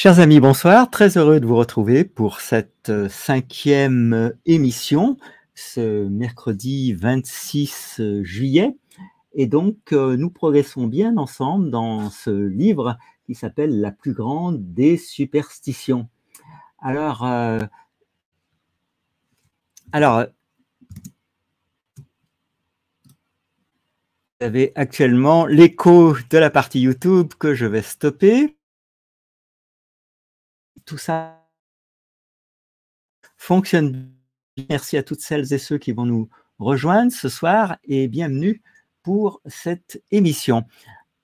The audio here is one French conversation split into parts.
Chers amis, bonsoir. Très heureux de vous retrouver pour cette 5e émission, ce mercredi 26 juillet. Et donc, nous progressons bien ensemble dans ce livre qui s'appelle La plus grande des superstitions. Alors, vous avez actuellement l'écho de la partie YouTube que je vais stopper. Tout ça fonctionne bien. Merci à toutes celles et ceux qui vont nous rejoindre ce soir et bienvenue pour cette émission.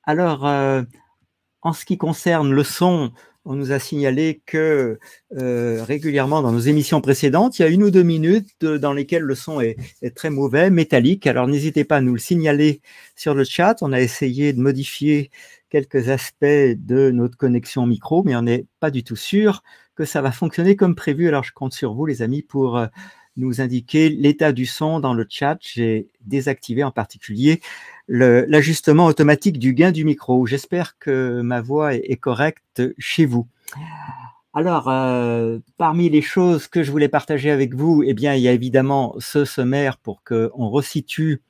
Alors, en ce qui concerne le son, on nous a signalé que régulièrement dans nos émissions précédentes, il y a 1 ou 2 minutes dans lesquelles le son est très mauvais, métallique. Alors n'hésitez pas à nous le signaler sur le chat. On a essayé de modifier quelques aspects de notre connexion micro, mais on n'est pas du tout sûr que ça va fonctionner comme prévu. Alors je compte sur vous les amis pour nous indiquer l'état du son dans le chat. J'ai désactivé en particulier l'ajustement automatique du gain du micro. J'espère que ma voix est correcte chez vous. Alors, parmi les choses que je voulais partager avec vous, eh bien, il y a évidemment ce sommaire pour qu'on resitue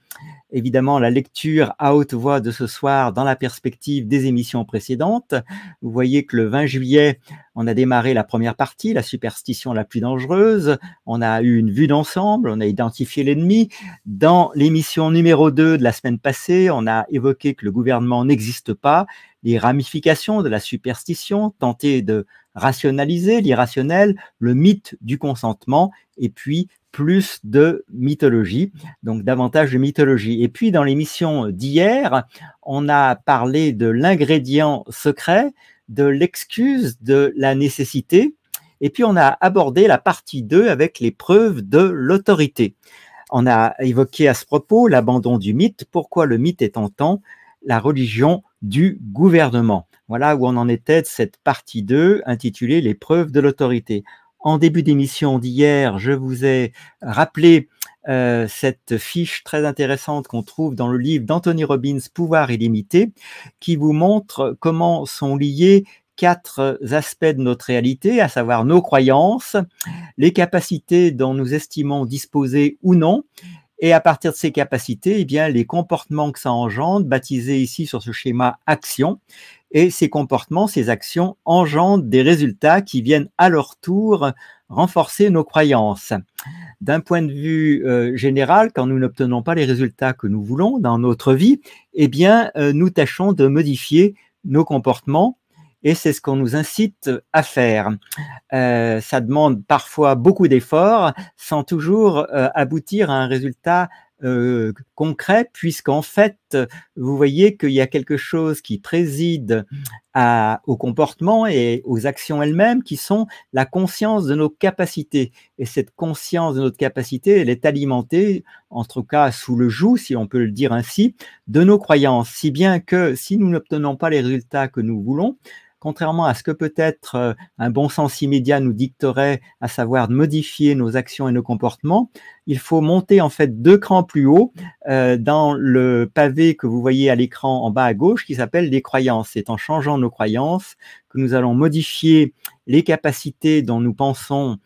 évidemment la lecture à haute voix de ce soir dans la perspective des émissions précédentes. Vous voyez que le 20 juillet, on a démarré la première partie, la superstition la plus dangereuse. On a eu une vue d'ensemble, on a identifié l'ennemi. Dans l'émission numéro 2 de la semaine passée, on a évoqué que le gouvernement n'existe pas, les ramifications de la superstition, tenter de rationaliser l'irrationnel, le mythe du consentement, et puis plus de mythologie, donc davantage de mythologie. Et puis dans l'émission d'hier, on a parlé de l'ingrédient secret, de l'excuse, de la nécessité, et puis on a abordé la partie 2 avec les preuves de l'autorité. On a évoqué à ce propos l'abandon du mythe, pourquoi le mythe est tentant, la religion du gouvernement. Voilà où on en était de cette partie 2 intitulée les preuves de l'autorité. En début d'émission d'hier, je vous ai rappelé cette fiche très intéressante qu'on trouve dans le livre d'Anthony Robbins, Pouvoir illimité, qui vous montre comment sont liés 4 aspects de notre réalité, à savoir nos croyances, les capacités dont nous estimons disposer ou non, et à partir de ces capacités, eh bien, les comportements que ça engendre, baptisés ici sur ce schéma action. Et ces comportements, ces actions engendrent des résultats qui viennent à leur tour renforcer nos croyances. D'un point de vue général, quand nous n'obtenons pas les résultats que nous voulons dans notre vie, eh bien, nous tâchons de modifier nos comportements et c'est ce qu'on nous incite à faire. Ça demande parfois beaucoup d'efforts sans toujours aboutir à un résultat concret, puisqu'en fait, vous voyez qu'il y a quelque chose qui préside au comportement et aux actions elles-mêmes, qui sont la conscience de nos capacités. Et cette conscience de notre capacité, elle est alimentée, en tout cas sous le joug, si on peut le dire ainsi, de nos croyances. Si bien que si nous n'obtenons pas les résultats que nous voulons, contrairement à ce que peut-être un bon sens immédiat nous dicterait, à savoir de modifier nos actions et nos comportements, il faut monter en fait 2 crans plus haut dans le pavé que vous voyez à l'écran en bas à gauche qui s'appelle les croyances. C'est en changeant nos croyances que nous allons modifier les capacités dont nous pensons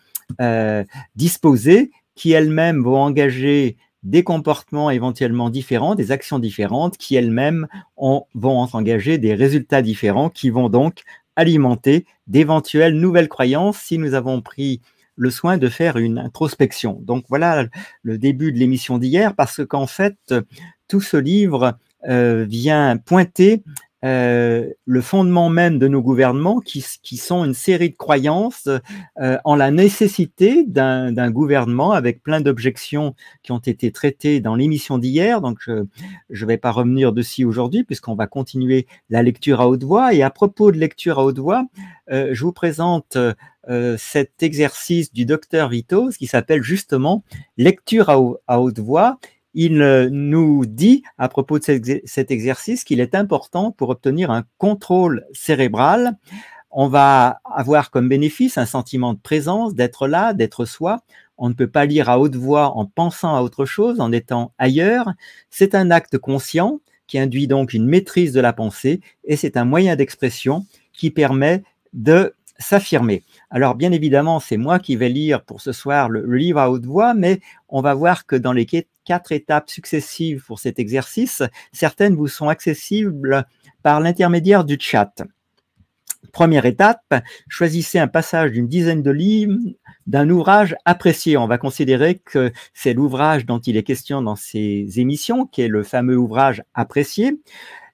disposer, qui elles-mêmes vont engager des comportements éventuellement différents, des actions différentes qui elles-mêmes vont engager des résultats différents qui vont donc alimenter d'éventuelles nouvelles croyances si nous avons pris le soin de faire une introspection. Donc voilà le début de l'émission d'hier parce qu'en fait, tout ce livre vient pointer le fondement même de nos gouvernements qui sont une série de croyances en la nécessité d'un gouvernement avec plein d'objections qui ont été traitées dans l'émission d'hier. Donc, je ne vais pas revenir dessus aujourd'hui puisqu'on va continuer la lecture à haute voix. Et à propos de lecture à haute voix, je vous présente cet exercice du docteur Vitos qui s'appelle justement lecture à haute voix. Il nous dit, à propos de cet exercice, qu'il est important pour obtenir un contrôle cérébral. On va avoir comme bénéfice un sentiment de présence, d'être là, d'être soi. On ne peut pas lire à haute voix en pensant à autre chose, en étant ailleurs. C'est un acte conscient qui induit donc une maîtrise de la pensée et c'est un moyen d'expression qui permet de s'affirmer. Alors, bien évidemment, c'est moi qui vais lire pour ce soir le livre à haute voix, mais on va voir que dans les 4 étapes successives pour cet exercice, certaines vous sont accessibles par l'intermédiaire du chat. Première étape, choisissez un passage d'une dizaine de lignes d'un ouvrage apprécié. On va considérer que c'est l'ouvrage dont il est question dans ces émissions, qui est le fameux ouvrage apprécié.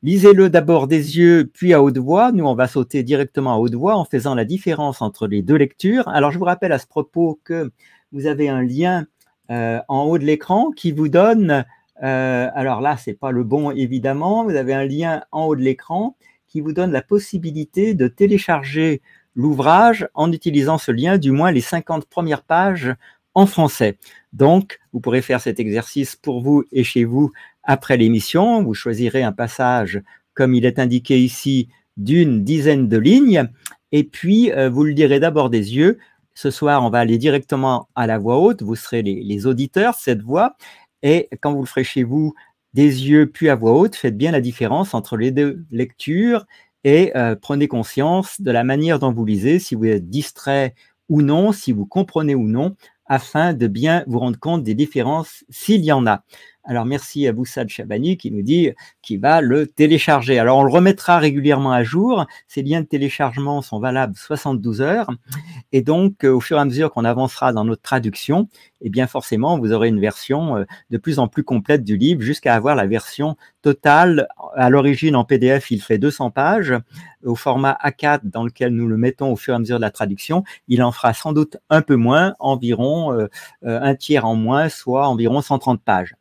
Lisez-le d'abord des yeux, puis à haute voix. Nous, on va sauter directement à haute voix en faisant la différence entre les deux lectures. Alors, je vous rappelle à ce propos que vous avez un lien en haut de l'écran qui vous donne, alors là, c'est pas le bon évidemment, vous avez un lien en haut de l'écran qui vous donne la possibilité de télécharger l'ouvrage en utilisant ce lien, du moins les 50 premières pages en français. Donc, vous pourrez faire cet exercice pour vous et chez vous après l'émission. Vous choisirez un passage, comme il est indiqué ici, d'une dizaine de lignes, et puis vous le lirez d'abord des yeux. Ce soir, on va aller directement à la voix haute. Vous serez les auditeurs de cette voix, et quand vous le ferez chez vous, des yeux puis à voix haute, faites bien la différence entre les deux lectures et prenez conscience de la manière dont vous lisez, si vous êtes distrait ou non, si vous comprenez ou non, afin de bien vous rendre compte des différences s'il y en a. Alors, merci à Boussad Chabani qui nous dit qu'il va le télécharger. Alors, on le remettra régulièrement à jour. Ces liens de téléchargement sont valables 72 heures. Et donc, au fur et à mesure qu'on avancera dans notre traduction, eh bien, forcément, vous aurez une version de plus en plus complète du livre jusqu'à avoir la version totale. À l'origine, en PDF, il fait 200 pages. Au format A4 dans lequel nous le mettons au fur et à mesure de la traduction, il en fera sans doute un peu moins, environ un tiers en moins, soit environ 130 pages.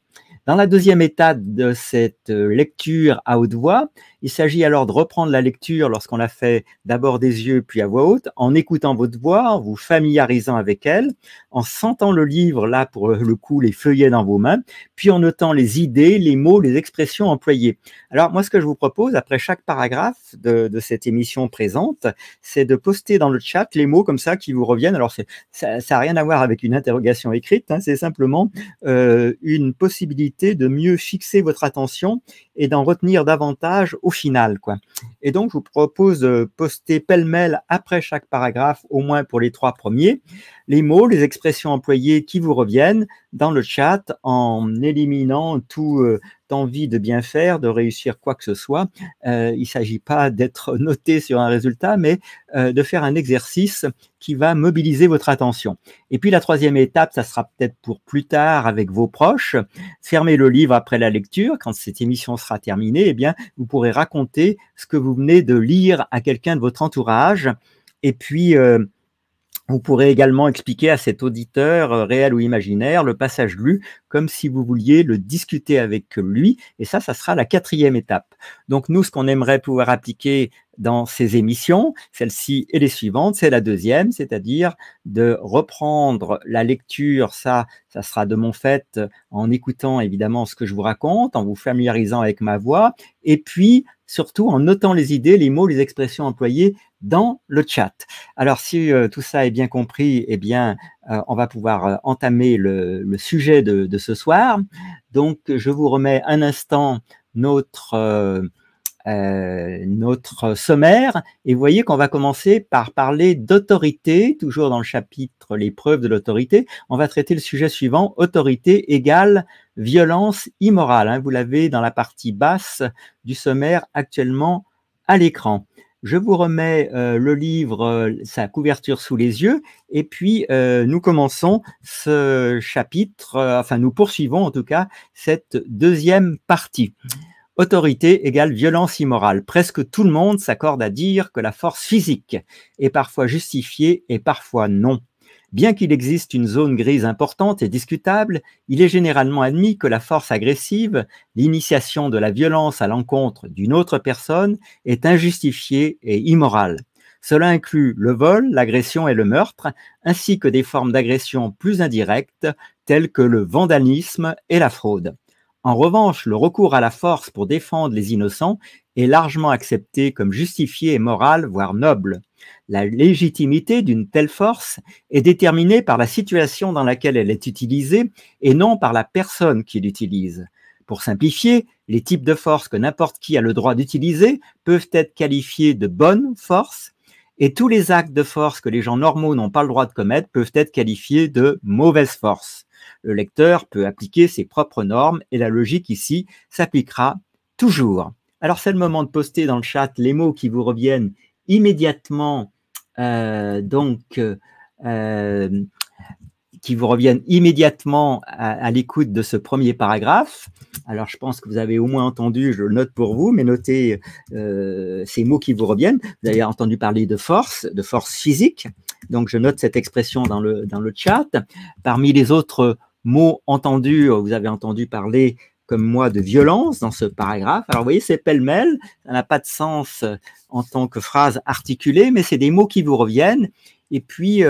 Dans la deuxième étape de cette lecture à haute voix, il s'agit alors de reprendre la lecture lorsqu'on l'a fait d'abord des yeux puis à voix haute, en écoutant votre voix, en vous familiarisant avec elle, en sentant le livre, là pour le coup, les feuillets dans vos mains, puis en notant les idées, les mots, les expressions employées. Alors moi, ce que je vous propose, après chaque paragraphe de cette émission présente, c'est de poster dans le chat les mots comme ça qui vous reviennent. Alors ça n'a rien à voir avec une interrogation écrite, hein, c'est simplement une possibilité de mieux fixer votre attention et d'en retenir davantage au final, quoi. Et donc, je vous propose de poster pêle-mêle après chaque paragraphe, au moins pour les 3 premiers, les mots, les expressions employées qui vous reviennent dans le chat en éliminant toute envie de bien faire, de réussir quoi que ce soit. Il ne s'agit pas d'être noté sur un résultat, mais de faire un exercice qui va mobiliser votre attention. Et puis la troisième étape, ça sera peut-être pour plus tard avec vos proches. Fermez le livre après la lecture. Quand cette émission sera terminée, eh bien, vous pourrez raconter ce que vous venez de lire à quelqu'un de votre entourage. Et puis, vous pourrez également expliquer à cet auditeur, réel ou imaginaire, le passage lu, comme si vous vouliez le discuter avec lui. Et ça sera la 4e étape. Donc nous, ce qu'on aimerait pouvoir appliquer dans ces émissions, celle-ci et les suivantes, c'est la 2e, c'est-à-dire de reprendre la lecture, ça sera de mon fait, en écoutant évidemment ce que je vous raconte, en vous familiarisant avec ma voix, et puis surtout en notant les idées, les mots, les expressions employées dans le chat. Alors, si tout ça est bien compris, eh bien, on va pouvoir entamer le sujet de ce soir. Donc, je vous remets un instant notre sommaire, et vous voyez qu'on va commencer par parler d'autorité, toujours dans le chapitre les preuves de l'autorité. On va traiter le sujet suivant, autorité égale violence immorale, hein. Vous l'avez dans la partie basse du sommaire actuellement à l'écran. Je vous remets le livre, sa couverture sous les yeux, et puis nous commençons ce chapitre, enfin nous poursuivons en tout cas cette 2e partie. Autorité égale violence immorale. Presque tout le monde s'accorde à dire que la force physique est parfois justifiée et parfois non. Bien qu'il existe une zone grise importante et discutable, il est généralement admis que la force agressive, l'initiation de la violence à l'encontre d'une autre personne, est injustifiée et immorale. Cela inclut le vol, l'agression et le meurtre, ainsi que des formes d'agression plus indirectes, telles que le vandalisme et la fraude. En revanche, le recours à la force pour défendre les innocents est largement accepté comme justifié et moral, voire noble. La légitimité d'une telle force est déterminée par la situation dans laquelle elle est utilisée et non par la personne qui l'utilise. Pour simplifier, les types de force que n'importe qui a le droit d'utiliser peuvent être qualifiés de bonne force Et tous les actes de force que les gens normaux n'ont pas le droit de commettre peuvent être qualifiés de mauvaise force. Le lecteur peut appliquer ses propres normes et la logique ici s'appliquera toujours. Alors c'est le moment de poster dans le chat les mots qui vous reviennent immédiatement, qui vous reviennent immédiatement à l'écoute de ce premier paragraphe. Alors, je pense que vous avez au moins entendu, je le note pour vous, mais notez ces mots qui vous reviennent. Vous avez entendu parler de force physique. Donc, je note cette expression dans le chat. Parmi les autres mots entendus, vous avez entendu parler, comme moi, de violence dans ce paragraphe. Alors, vous voyez, c'est pêle-mêle. Ça n'a pas de sens en tant que phrase articulée, mais c'est des mots qui vous reviennent. Et puis,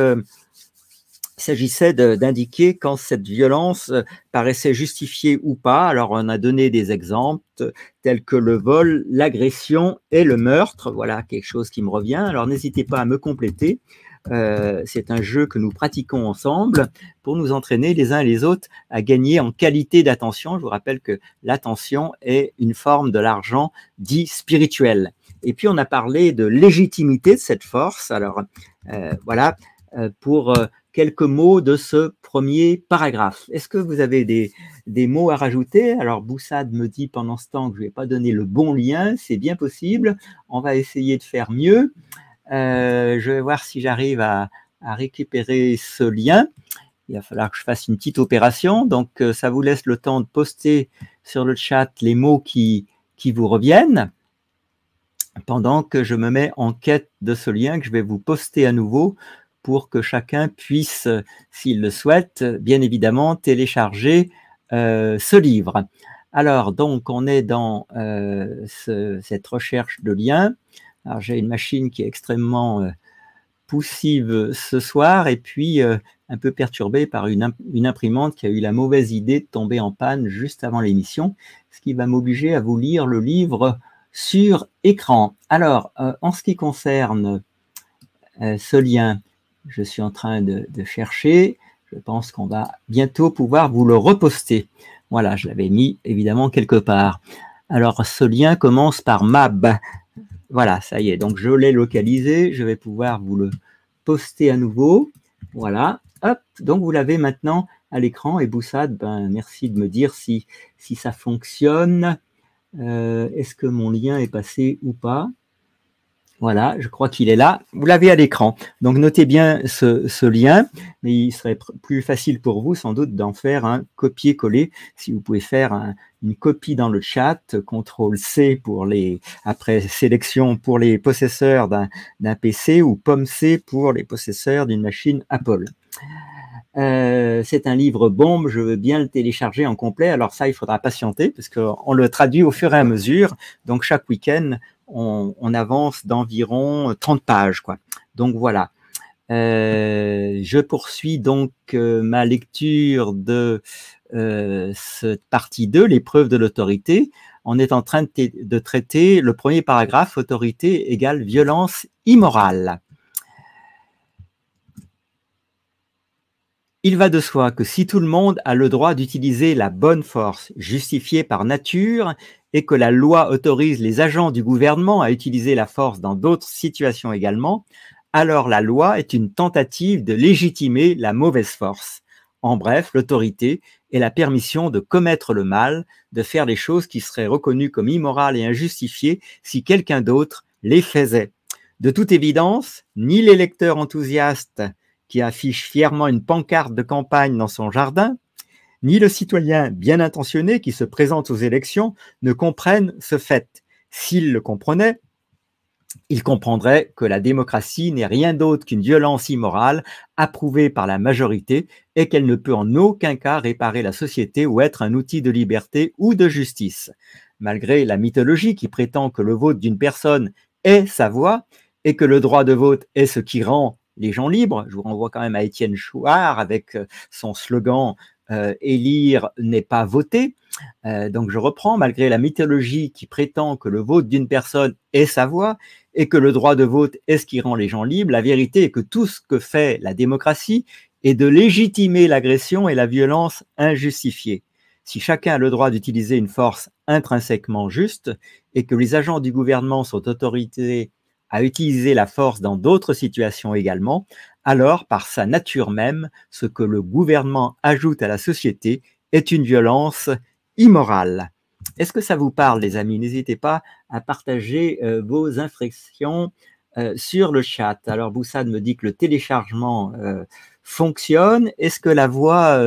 il s'agissait d'indiquer quand cette violence paraissait justifiée ou pas. Alors, on a donné des exemples tels que le vol, l'agression et le meurtre. Voilà quelque chose qui me revient. Alors, n'hésitez pas à me compléter. C'est un jeu que nous pratiquons ensemble pour nous entraîner les uns et les autres à gagner en qualité d'attention. Je vous rappelle que l'attention est une forme de l'argent dit spirituel. Et puis, on a parlé de légitimité de cette force. Alors, voilà, pour quelques mots de ce premier paragraphe. Est-ce que vous avez des mots à rajouter? Alors, Boussad me dit pendant ce temps que je ne vais pas donner le bon lien, c'est bien possible. On va essayer de faire mieux. Je vais voir si j'arrive à récupérer ce lien. Il va falloir que je fasse une petite opération. Donc, ça vous laisse le temps de poster sur le chat les mots qui vous reviennent pendant que je me mets en quête de ce lien que je vais vous poster à nouveau pour que chacun puisse, s'il le souhaite, bien évidemment, télécharger ce livre. Alors, donc, on est dans cette recherche de liens. Alors, j'ai une machine qui est extrêmement poussive ce soir et puis un peu perturbée par une imprimante qui a eu la mauvaise idée de tomber en panne juste avant l'émission, ce qui va m'obliger à vous lire le livre sur écran. Alors, en ce qui concerne ce lien, je suis en train de chercher. Je pense qu'on va bientôt pouvoir vous le reposter. Voilà, je l'avais mis évidemment quelque part. Alors, ce lien commence par MAB. Voilà, ça y est. Donc, je l'ai localisé. Je vais pouvoir vous le poster à nouveau. Voilà. Hop. Donc, vous l'avez maintenant à l'écran. Et Boussad, ben, merci de me dire si ça fonctionne. Est-ce que mon lien est passé ou pas? Voilà, je crois qu'il est là. Vous l'avez à l'écran. Donc, notez bien ce lien, mais il serait plus facile pour vous, sans doute, d'en faire un copier-coller. Si vous pouvez faire une copie dans le chat, CTRL-C après sélection pour les possesseurs d'un PC ou POM-C pour les possesseurs d'une machine Apple. C'est un livre bombe, je veux bien le télécharger en complet. Alors ça, il faudra patienter parce qu'on le traduit au fur et à mesure. Donc, chaque week-end, on avance d'environ 30 pages, quoi. Donc, voilà. Je poursuis donc ma lecture de cette partie 2, l'épreuve de l'autorité. On est en train de traiter le premier paragraphe, autorité égale violence immorale. Il va de soi que si tout le monde a le droit d'utiliser la bonne force justifiée par nature et que la loi autorise les agents du gouvernement à utiliser la force dans d'autres situations également, alors la loi est une tentative de légitimer la mauvaise force. En bref, l'autorité est la permission de commettre le mal, de faire les choses qui seraient reconnues comme immorales et injustifiées si quelqu'un d'autre les faisait. De toute évidence, ni l'électeur enthousiaste qui affiche fièrement une pancarte de campagne dans son jardin, ni le citoyen bien intentionné qui se présente aux élections ne comprennent ce fait. S'ils le comprenaient, ils comprendraient que la démocratie n'est rien d'autre qu'une violence immorale approuvée par la majorité et qu'elle ne peut en aucun cas réparer la société ou être un outil de liberté ou de justice. Malgré la mythologie qui prétend que le vote d'une personne est sa voix et que le droit de vote est ce qui rend les gens libres. Je vous renvoie quand même à Étienne Chouard avec son slogan élire n'est pas voter. Donc je reprends, malgré la mythologie qui prétend que le vote d'une personne est sa voix et que le droit de vote est ce qui rend les gens libres, la vérité est que tout ce que fait la démocratie est de légitimer l'agression et la violence injustifiée. Si chacun a le droit d'utiliser une force intrinsèquement juste et que les agents du gouvernement sont autorisés à utiliser la force dans d'autres situations également, alors par sa nature même, ce que le gouvernement ajoute à la société est une violence immorale. Est-ce que ça vous parle, les amis? N'hésitez pas à partager vos impressions sur le chat. Alors, Boussad me dit que le téléchargement fonctionne. Est-ce que la voix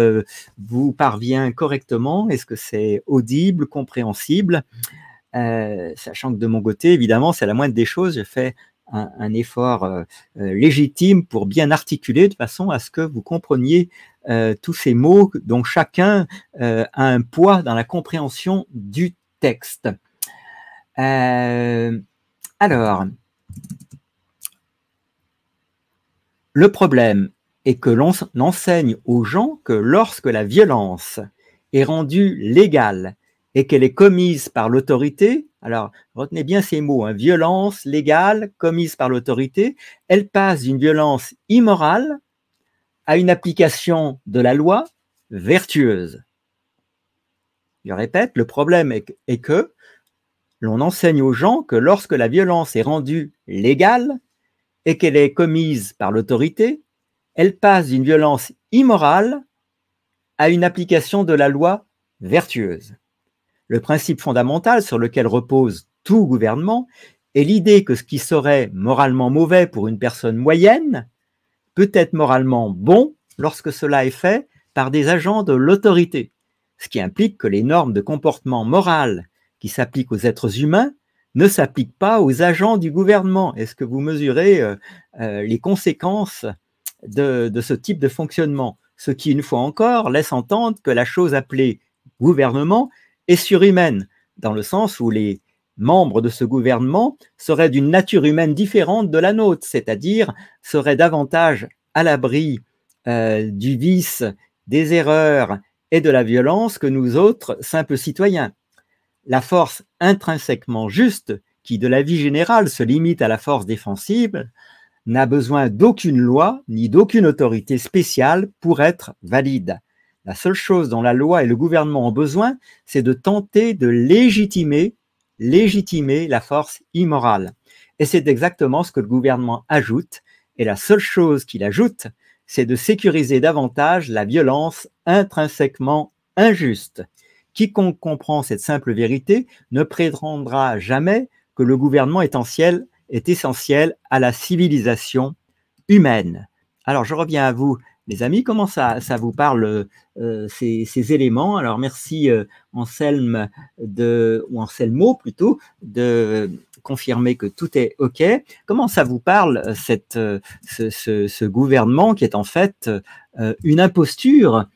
vous parvient correctement? Est-ce que c'est audible, compréhensible? Sachant que de mon côté, évidemment, c'est la moindre des choses. Je fais un effort légitime pour bien articuler de façon à ce que vous compreniez tous ces mots dont chacun a un poids dans la compréhension du texte. Alors, le problème est que l'on enseigne aux gens que lorsque la violence est rendue légale et qu'elle est commise par l'autorité, alors retenez bien ces mots, hein, violence légale commise par l'autorité, elle passe d'une violence immorale à une application de la loi vertueuse. Je répète, le problème est que l'on enseigne aux gens que lorsque la violence est rendue légale et qu'elle est commise par l'autorité, elle passe d'une violence immorale à une application de la loi vertueuse. Le principe fondamental sur lequel repose tout gouvernement est l'idée que ce qui serait moralement mauvais pour une personne moyenne peut être moralement bon lorsque cela est fait par des agents de l'autorité, ce qui implique que les normes de comportement moral qui s'appliquent aux êtres humains ne s'appliquent pas aux agents du gouvernement. Est-ce que vous mesurez les conséquences de ce type de fonctionnement? Ce qui, une fois encore, laisse entendre que la chose appelée gouvernement est surhumaine, dans le sens où les membres de ce gouvernement seraient d'une nature humaine différente de la nôtre, c'est-à-dire seraient davantage à l'abri du vice, des erreurs et de la violence que nous autres simples citoyens. La force intrinsèquement juste, qui de la vie générale se limite à la force défensive, n'a besoin d'aucune loi ni d'aucune autorité spéciale pour être valide. La seule chose dont la loi et le gouvernement ont besoin, c'est de tenter de légitimer la force immorale. Et c'est exactement ce que le gouvernement ajoute. Et la seule chose qu'il ajoute, c'est de sécuriser davantage la violence intrinsèquement injuste. Quiconque comprend cette simple vérité ne prétendra jamais que le gouvernement est essentiel à la civilisation humaine. Alors, je reviens à vous, les amis. Comment ça vous parle, ces éléments? Alors, merci Anselme, ou Anselmo plutôt, de confirmer que tout est OK. Comment ça vous parle, ce gouvernement qui est en fait une imposture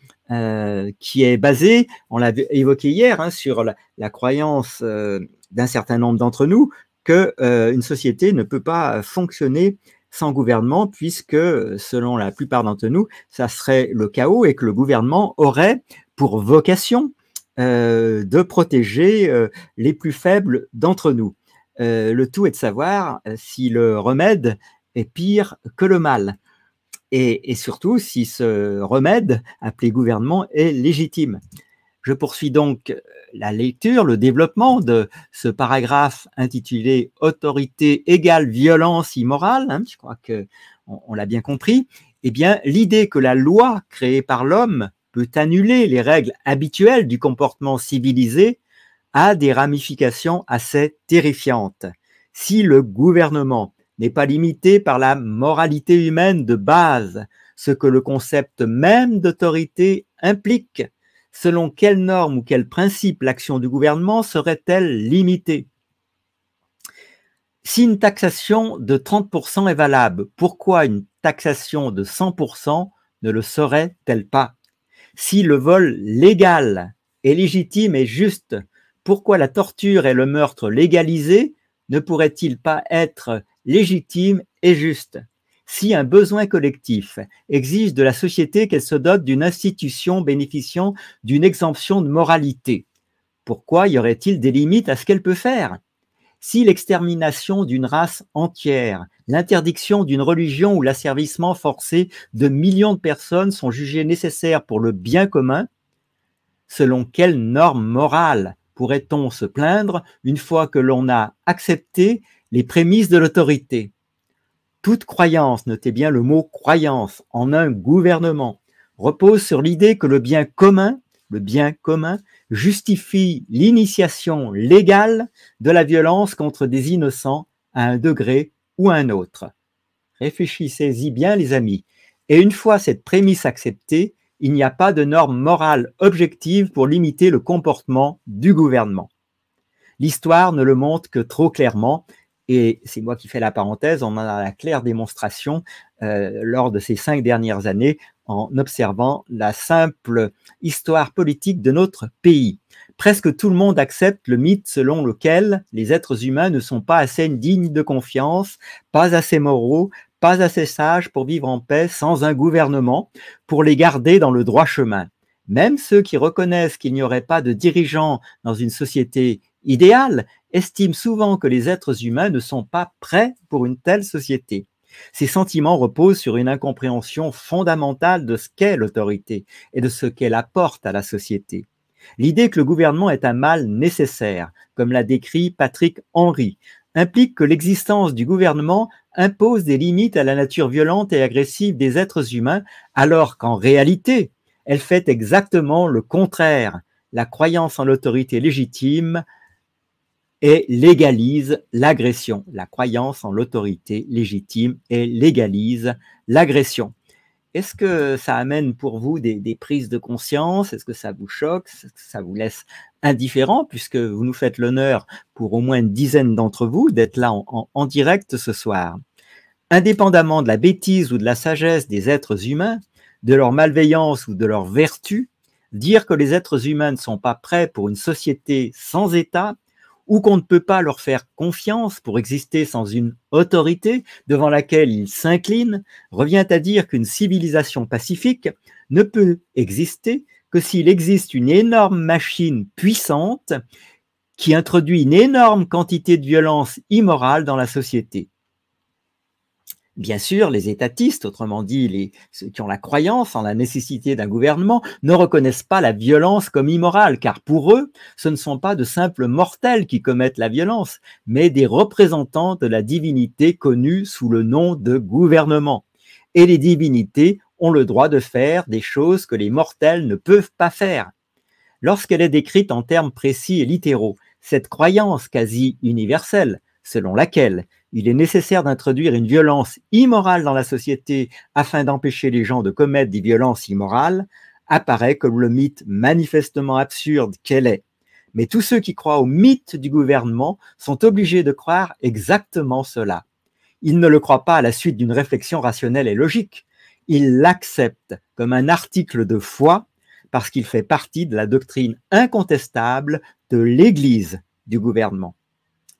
qui est basée, on l'a évoqué hier, hein, sur la croyance d'un certain nombre d'entre nous qu'une société ne peut pas fonctionner sans gouvernement, puisque, selon la plupart d'entre nous, ça serait le chaos et que le gouvernement aurait pour vocation de protéger les plus faibles d'entre nous. Le tout est de savoir si le remède est pire que le mal. Et surtout, si ce remède, appelé gouvernement, est légitime. Je poursuis donc la lecture, le développement de ce paragraphe intitulé « Autorité égale violence immorale », hein, je crois qu'on l'a bien compris. Eh bien, l'idée que la loi créée par l'homme peut annuler les règles habituelles du comportement civilisé a des ramifications assez terrifiantes. Si le gouvernement n'est pas limité par la moralité humaine de base, ce que le concept même d'autorité implique, selon quelles normes ou quels principes l'action du gouvernement serait-elle limitée? Si une taxation de 30% est valable, pourquoi une taxation de 100% ne le serait-elle pas? Si le vol légal est légitime et juste, pourquoi la torture et le meurtre légalisés ne pourraient-ils pas être légitimes et justes? Si un besoin collectif exige de la société qu'elle se dote d'une institution bénéficiant d'une exemption de moralité, pourquoi y aurait-il des limites à ce qu'elle peut faire? Si l'extermination d'une race entière, l'interdiction d'une religion ou l'asservissement forcé de millions de personnes sont jugés nécessaires pour le bien commun, selon quelles normes morales pourrait-on se plaindre une fois que l'on a accepté les prémices de l'autorité. Toute croyance, notez bien le mot croyance, en un gouvernement, repose sur l'idée que le bien commun, justifie l'initiation légale de la violence contre des innocents à un degré ou à un autre. Réfléchissez-y bien, les amis. Et une fois cette prémisse acceptée, il n'y a pas de norme morale objective pour limiter le comportement du gouvernement. L'histoire ne le montre que trop clairement, et c'est moi qui fais la parenthèse, on en a la claire démonstration lors de ces 5 dernières années en observant la simple histoire politique de notre pays. Presque tout le monde accepte le mythe selon lequel les êtres humains ne sont pas assez dignes de confiance, pas assez moraux, pas assez sages pour vivre en paix sans un gouvernement, pour les garder dans le droit chemin. Même ceux qui reconnaissent qu'il n'y aurait pas de dirigeants dans une société idéale estiment souvent que les êtres humains ne sont pas prêts pour une telle société. Ces sentiments reposent sur une incompréhension fondamentale de ce qu'est l'autorité et de ce qu'elle apporte à la société. L'idée que le gouvernement est un mal nécessaire, comme l'a décrit Patrick Henry, implique que l'existence du gouvernement impose des limites à la nature violente et agressive des êtres humains, alors qu'en réalité, elle fait exactement le contraire. La croyance en l'autorité légitime et légalise l'agression. La croyance en l'autorité légitime et légalise l'agression. Est-ce que ça amène pour vous des prises de conscience? Est-ce que ça vous choque? Est-ce que ça vous laisse indifférent, puisque vous nous faites l'honneur, pour au moins une dizaine d'entre vous, d'être là en direct ce soir? Indépendamment de la bêtise ou de la sagesse des êtres humains, de leur malveillance ou de leur vertu, dire que les êtres humains ne sont pas prêts pour une société sans État, ou qu'on ne peut pas leur faire confiance pour exister sans une autorité devant laquelle ils s'inclinent, revient à dire qu'une civilisation pacifique ne peut exister que s'il existe une énorme machine puissante qui introduit une énorme quantité de violence immorale dans la société. Bien sûr, les étatistes, autrement dit ceux qui ont la croyance en la nécessité d'un gouvernement, ne reconnaissent pas la violence comme immorale, car pour eux, ce ne sont pas de simples mortels qui commettent la violence, mais des représentants de la divinité connue sous le nom de gouvernement. Et les divinités ont le droit de faire des choses que les mortels ne peuvent pas faire. Lorsqu'elle est décrite en termes précis et littéraux, cette croyance quasi universelle, selon laquelle il est nécessaire d'introduire une violence immorale dans la société afin d'empêcher les gens de commettre des violences immorales, apparaît comme le mythe manifestement absurde qu'elle est. Mais tous ceux qui croient au mythe du gouvernement sont obligés de croire exactement cela. Ils ne le croient pas à la suite d'une réflexion rationnelle et logique. Ils l'acceptent comme un article de foi parce qu'il fait partie de la doctrine incontestable de l'Église du gouvernement.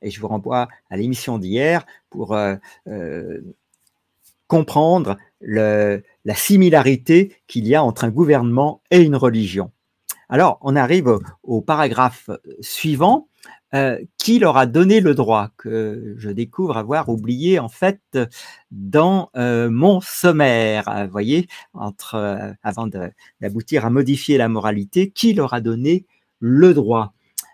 Et je vous renvoie à l'émission d'hier pour comprendre la similarité qu'il y a entre un gouvernement et une religion. Alors, on arrive au paragraphe suivant. Qui leur a donné le droit, que je découvre avoir oublié en fait dans mon sommaire. Vous voyez, avant d'aboutir à modifier la moralité, qui leur a donné le droit?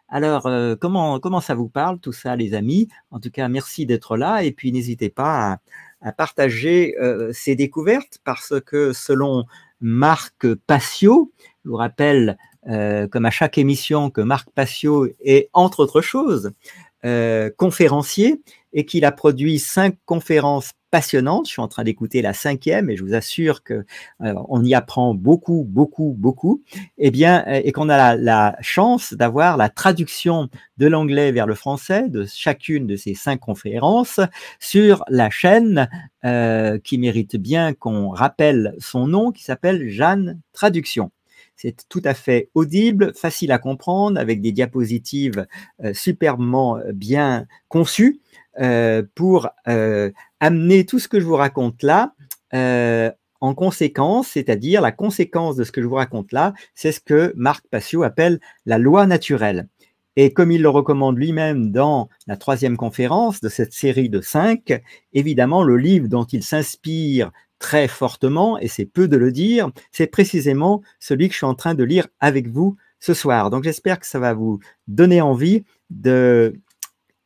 Alors, comment ça vous parle tout ça, les amis? En tout cas, merci d'être là, et puis n'hésitez pas à partager ces découvertes, parce que selon Marc Passio, je vous rappelle, comme à chaque émission, que Marc Passio est, entre autres choses, conférencier, et qu'il a produit 5 conférences passionnantes. Je suis en train d'écouter la 5e, et je vous assure que on y apprend beaucoup, beaucoup, beaucoup. Et qu'on a la chance d'avoir la traduction de l'anglais vers le français de chacune de ces 5 conférences sur la chaîne qui mérite bien qu'on rappelle son nom, qui s'appelle Jeanne Traduction. C'est tout à fait audible, facile à comprendre, avec des diapositives superbement bien conçues pour amener tout ce que je vous raconte là en conséquence, c'est-à-dire la conséquence de ce que je vous raconte là, c'est ce que Marc Passio appelle la loi naturelle. Et comme il le recommande lui-même dans la 3e conférence de cette série de 5, évidemment, le livre dont il s'inspire très fortement, et c'est peu de le dire, c'est précisément celui que je suis en train de lire avec vous ce soir. Donc j'espère que ça va vous donner envie de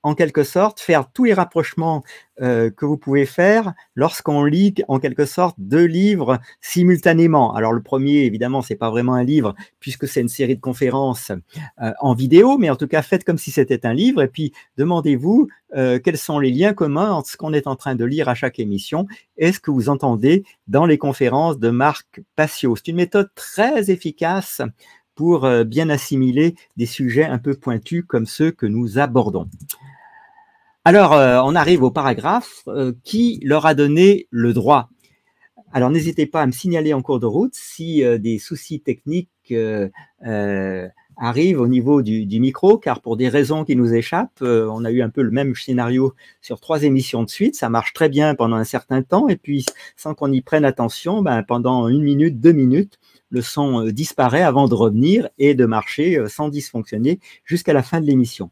en quelque sorte, faire tous les rapprochements que vous pouvez faire lorsqu'on lit, en quelque sorte, 2 livres simultanément. Alors, le premier, évidemment, c'est pas vraiment un livre, puisque c'est une série de conférences en vidéo, mais en tout cas, faites comme si c'était un livre, et puis demandez-vous quels sont les liens communs entre ce qu'on est en train de lire à chaque émission et ce que vous entendez dans les conférences de Marc Passio. C'est une méthode très efficace pour bien assimiler des sujets un peu pointus comme ceux que nous abordons. Alors, on arrive au paragraphe qui leur a donné le droit. Alors, n'hésitez pas à me signaler en cours de route si des soucis techniques arrivent au niveau du micro, car pour des raisons qui nous échappent, on a eu un peu le même scénario sur 3 émissions de suite. Ça marche très bien pendant un certain temps, et puis sans qu'on y prenne attention, pendant 1 minute, 2 minutes, le son disparaît avant de revenir et de marcher sans dysfonctionner jusqu'à la fin de l'émission.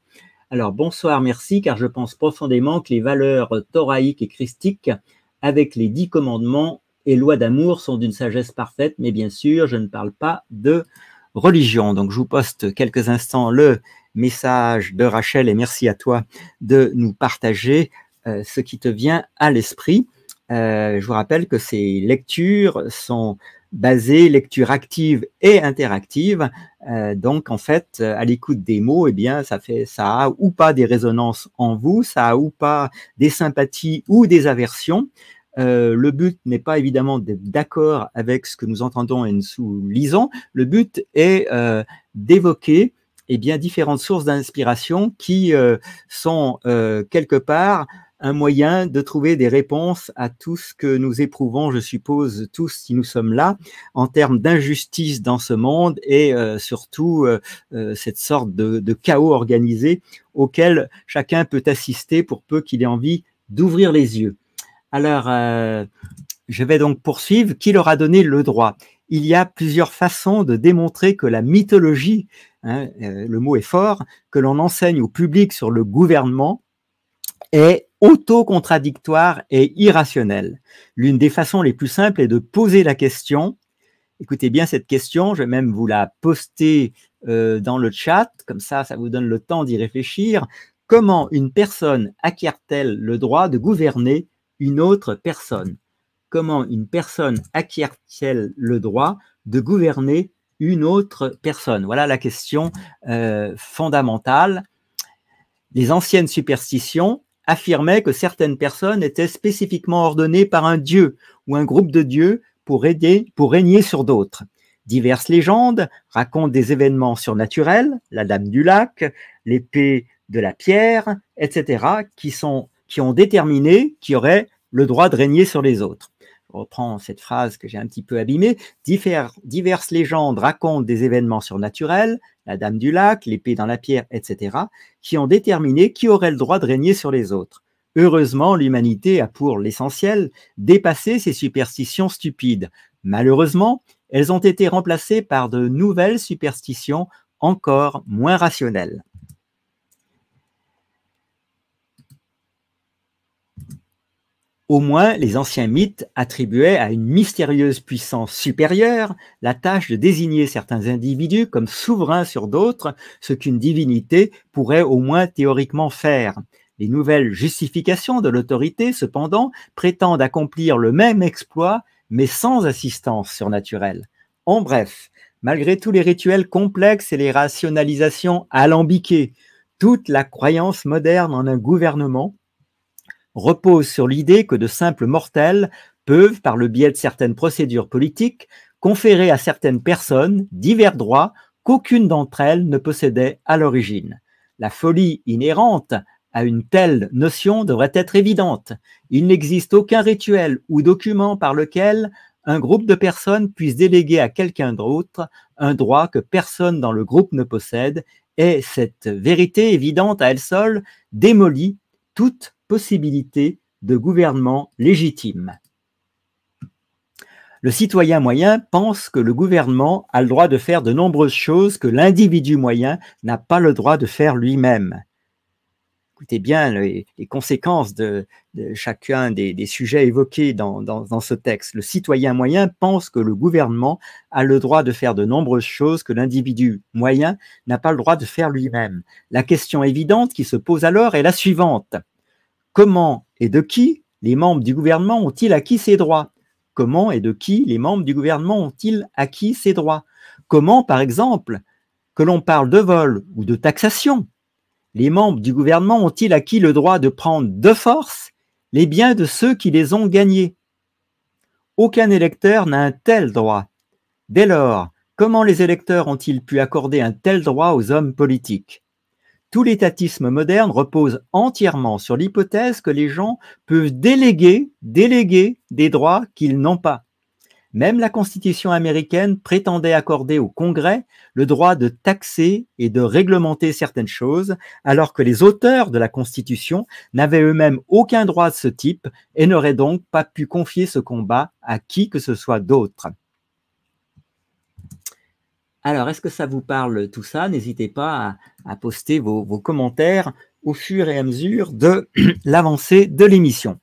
Alors, bonsoir, merci, car je pense profondément que les valeurs thoraïques et christiques, avec les 10 commandements et lois d'amour, sont d'une sagesse parfaite, mais bien sûr, je ne parle pas de religion. Donc, je vous poste quelques instants le message de Rachel, et merci à toi de nous partager ce qui te vient à l'esprit. Je vous rappelle que ces lectures sont basées, lecture active et interactive. Donc, en fait, à l'écoute des mots, eh bien, ça a ou pas des résonances en vous, ça a ou pas des sympathies ou des aversions. Le but n'est pas évidemment d'être d'accord avec ce que nous entendons et nous lisons. Le but est d'évoquer différentes sources d'inspiration qui sont quelque part un moyen de trouver des réponses à tout ce que nous éprouvons, je suppose, tous si nous sommes là, en termes d'injustice dans ce monde et surtout cette sorte de chaos organisé auquel chacun peut assister pour peu qu'il ait envie d'ouvrir les yeux. Alors, je vais donc poursuivre. Qui leur a donné le droit? Il y a plusieurs façons de démontrer que la mythologie, le mot est fort, que l'on enseigne au public sur le gouvernement est auto-contradictoire et irrationnelle. L'une des façons les plus simples est de poser la question. Écoutez bien cette question, je vais même vous la poster dans le chat, comme ça vous donne le temps d'y réfléchir. Comment une personne acquiert-elle le droit de gouverner une autre personne? Comment une personne acquiert-elle le droit de gouverner une autre personne? Voilà la question fondamentale. Les anciennes superstitions affirmaient que certaines personnes étaient spécifiquement ordonnées par un dieu ou un groupe de dieux pour régner sur d'autres. Diverses légendes racontent des événements surnaturels, la dame du lac, l'épée de la pierre, etc., qui ont déterminé qui aurait le droit de régner sur les autres. Je reprends cette phrase que j'ai un petit peu abîmée. Diverses légendes racontent des événements surnaturels, la dame du lac, l'épée dans la pierre, etc., qui ont déterminé qui aurait le droit de régner sur les autres. Heureusement, l'humanité a pour l'essentiel dépassé ces superstitions stupides. Malheureusement, elles ont été remplacées par de nouvelles superstitions encore moins rationnelles. Au moins, les anciens mythes attribuaient à une mystérieuse puissance supérieure la tâche de désigner certains individus comme souverains sur d'autres, ce qu'une divinité pourrait au moins théoriquement faire. Les nouvelles justifications de l'autorité, cependant, prétendent accomplir le même exploit, mais sans assistance surnaturelle. En bref, malgré tous les rituels complexes et les rationalisations alambiquées, toute la croyance moderne en un gouvernement repose sur l'idée que de simples mortels peuvent, par le biais de certaines procédures politiques, conférer à certaines personnes divers droits qu'aucune d'entre elles ne possédait à l'origine. La folie inhérente à une telle notion devrait être évidente. Il n'existe aucun rituel ou document par lequel un groupe de personnes puisse déléguer à quelqu'un d'autre un droit que personne dans le groupe ne possède, et cette vérité évidente à elle seule démolit toute possibilité de gouvernement légitime. Le citoyen moyen pense que le gouvernement a le droit de faire de nombreuses choses que l'individu moyen n'a pas le droit de faire lui-même. Écoutez bien les conséquences de chacun des sujets évoqués dans ce texte. Le citoyen moyen pense que le gouvernement a le droit de faire de nombreuses choses que l'individu moyen n'a pas le droit de faire lui-même. La question évidente qui se pose alors est la suivante. Comment et de qui les membres du gouvernement ont-ils acquis ces droits? Comment et de qui les membres du gouvernement ont-ils acquis ces droits? Comment, par exemple, que l'on parle de vol ou de taxation, les membres du gouvernement ont-ils acquis le droit de prendre de force les biens de ceux qui les ont gagnés? Aucun électeur n'a un tel droit. Dès lors, comment les électeurs ont-ils pu accorder un tel droit aux hommes politiques? Tout l'étatisme moderne repose entièrement sur l'hypothèse que les gens peuvent déléguer des droits qu'ils n'ont pas. Même la Constitution américaine prétendait accorder au Congrès le droit de taxer et de réglementer certaines choses, alors que les auteurs de la Constitution n'avaient eux-mêmes aucun droit de ce type et n'auraient donc pas pu confier ce combat à qui que ce soit d'autre. Alors, est-ce que ça vous parle tout ça? N'hésitez pas à poster vos commentaires au fur et à mesure de l'avancée de l'émission.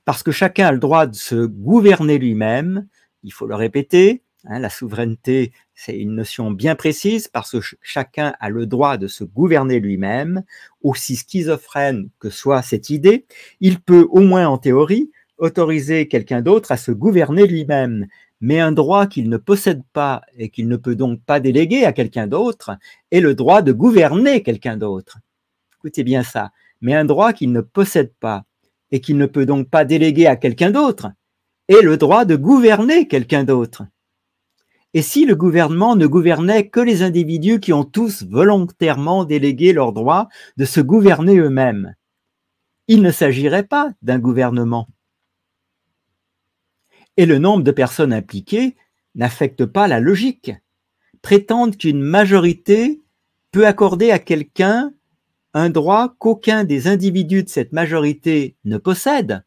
Parce que chacun a le droit de se gouverner lui-même, il faut le répéter, hein, la souveraineté, c'est une notion bien précise parce que chacun a le droit de se gouverner lui-même, aussi schizophrène que soit cette idée, il peut au moins en théorie autoriser quelqu'un d'autre à se gouverner lui-même, mais un droit qu'il ne possède pas et qu'il ne peut donc pas déléguer à quelqu'un d'autre est le droit de gouverner quelqu'un d'autre. Écoutez bien ça, mais un droit qu'il ne possède pas et qu'il ne peut donc pas déléguer à quelqu'un d'autre est le droit de gouverner quelqu'un d'autre. Et si le gouvernement ne gouvernait que les individus qui ont tous volontairement délégué leur droit de se gouverner eux-mêmes, il ne s'agirait pas d'un gouvernement. Et le nombre de personnes impliquées n'affecte pas la logique. Prétendre qu'une majorité peut accorder à quelqu'un un droit qu'aucun des individus de cette majorité ne possède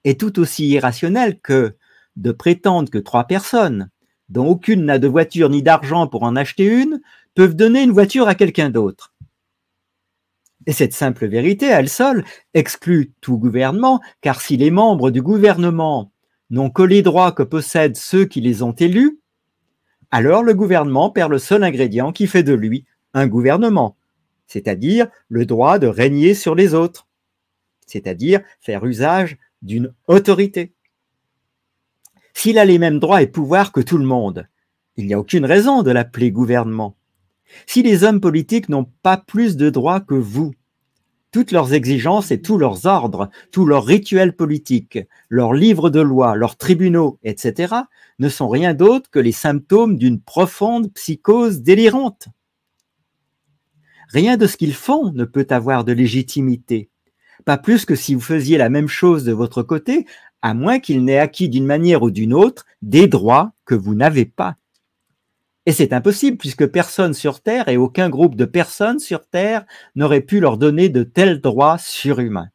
est tout aussi irrationnel que de prétendre que 3 personnes, dont aucune n'a de voiture ni d'argent pour en acheter une, peuvent donner une voiture à quelqu'un d'autre. Et cette simple vérité, à elle seule, exclut tout gouvernement, car si les membres du gouvernement n'ont que les droits que possèdent ceux qui les ont élus, alors le gouvernement perd le seul ingrédient qui fait de lui un gouvernement, c'est-à-dire le droit de régner sur les autres, c'est-à-dire faire usage d'une autorité. S'il a les mêmes droits et pouvoirs que tout le monde, il n'y a aucune raison de l'appeler gouvernement. Si les hommes politiques n'ont pas plus de droits que vous, toutes leurs exigences et tous leurs ordres, tous leurs rituels politiques, leurs livres de loi, leurs tribunaux, etc., ne sont rien d'autre que les symptômes d'une profonde psychose délirante. Rien de ce qu'ils font ne peut avoir de légitimité, pas plus que si vous faisiez la même chose de votre côté, à moins qu'ils n'aient acquis d'une manière ou d'une autre des droits que vous n'avez pas. Et c'est impossible puisque personne sur Terre et aucun groupe de personnes sur Terre n'aurait pu leur donner de tels droits surhumains.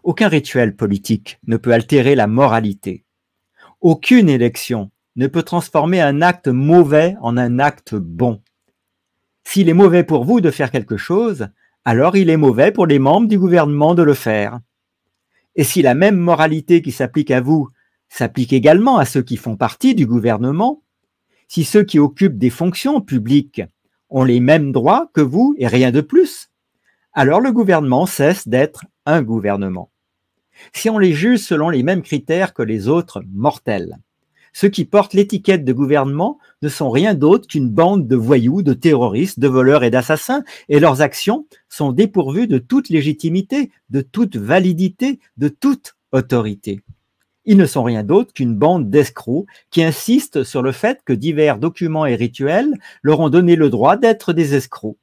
Aucun rituel politique ne peut altérer la moralité. Aucune élection ne peut transformer un acte mauvais en un acte bon. S'il est mauvais pour vous de faire quelque chose, alors il est mauvais pour les membres du gouvernement de le faire. Et si la même moralité qui s'applique à vous s'applique également à ceux qui font partie du gouvernement, si ceux qui occupent des fonctions publiques ont les mêmes droits que vous et rien de plus, alors le gouvernement cesse d'être un gouvernement. Si on les juge selon les mêmes critères que les autres mortels, ceux qui portent l'étiquette de gouvernement ne sont rien d'autre qu'une bande de voyous, de terroristes, de voleurs et d'assassins, et leurs actions sont dépourvues de toute légitimité, de toute validité, de toute autorité. Ils ne sont rien d'autre qu'une bande d'escrocs qui insistent sur le fait que divers documents et rituels leur ont donné le droit d'être des escrocs.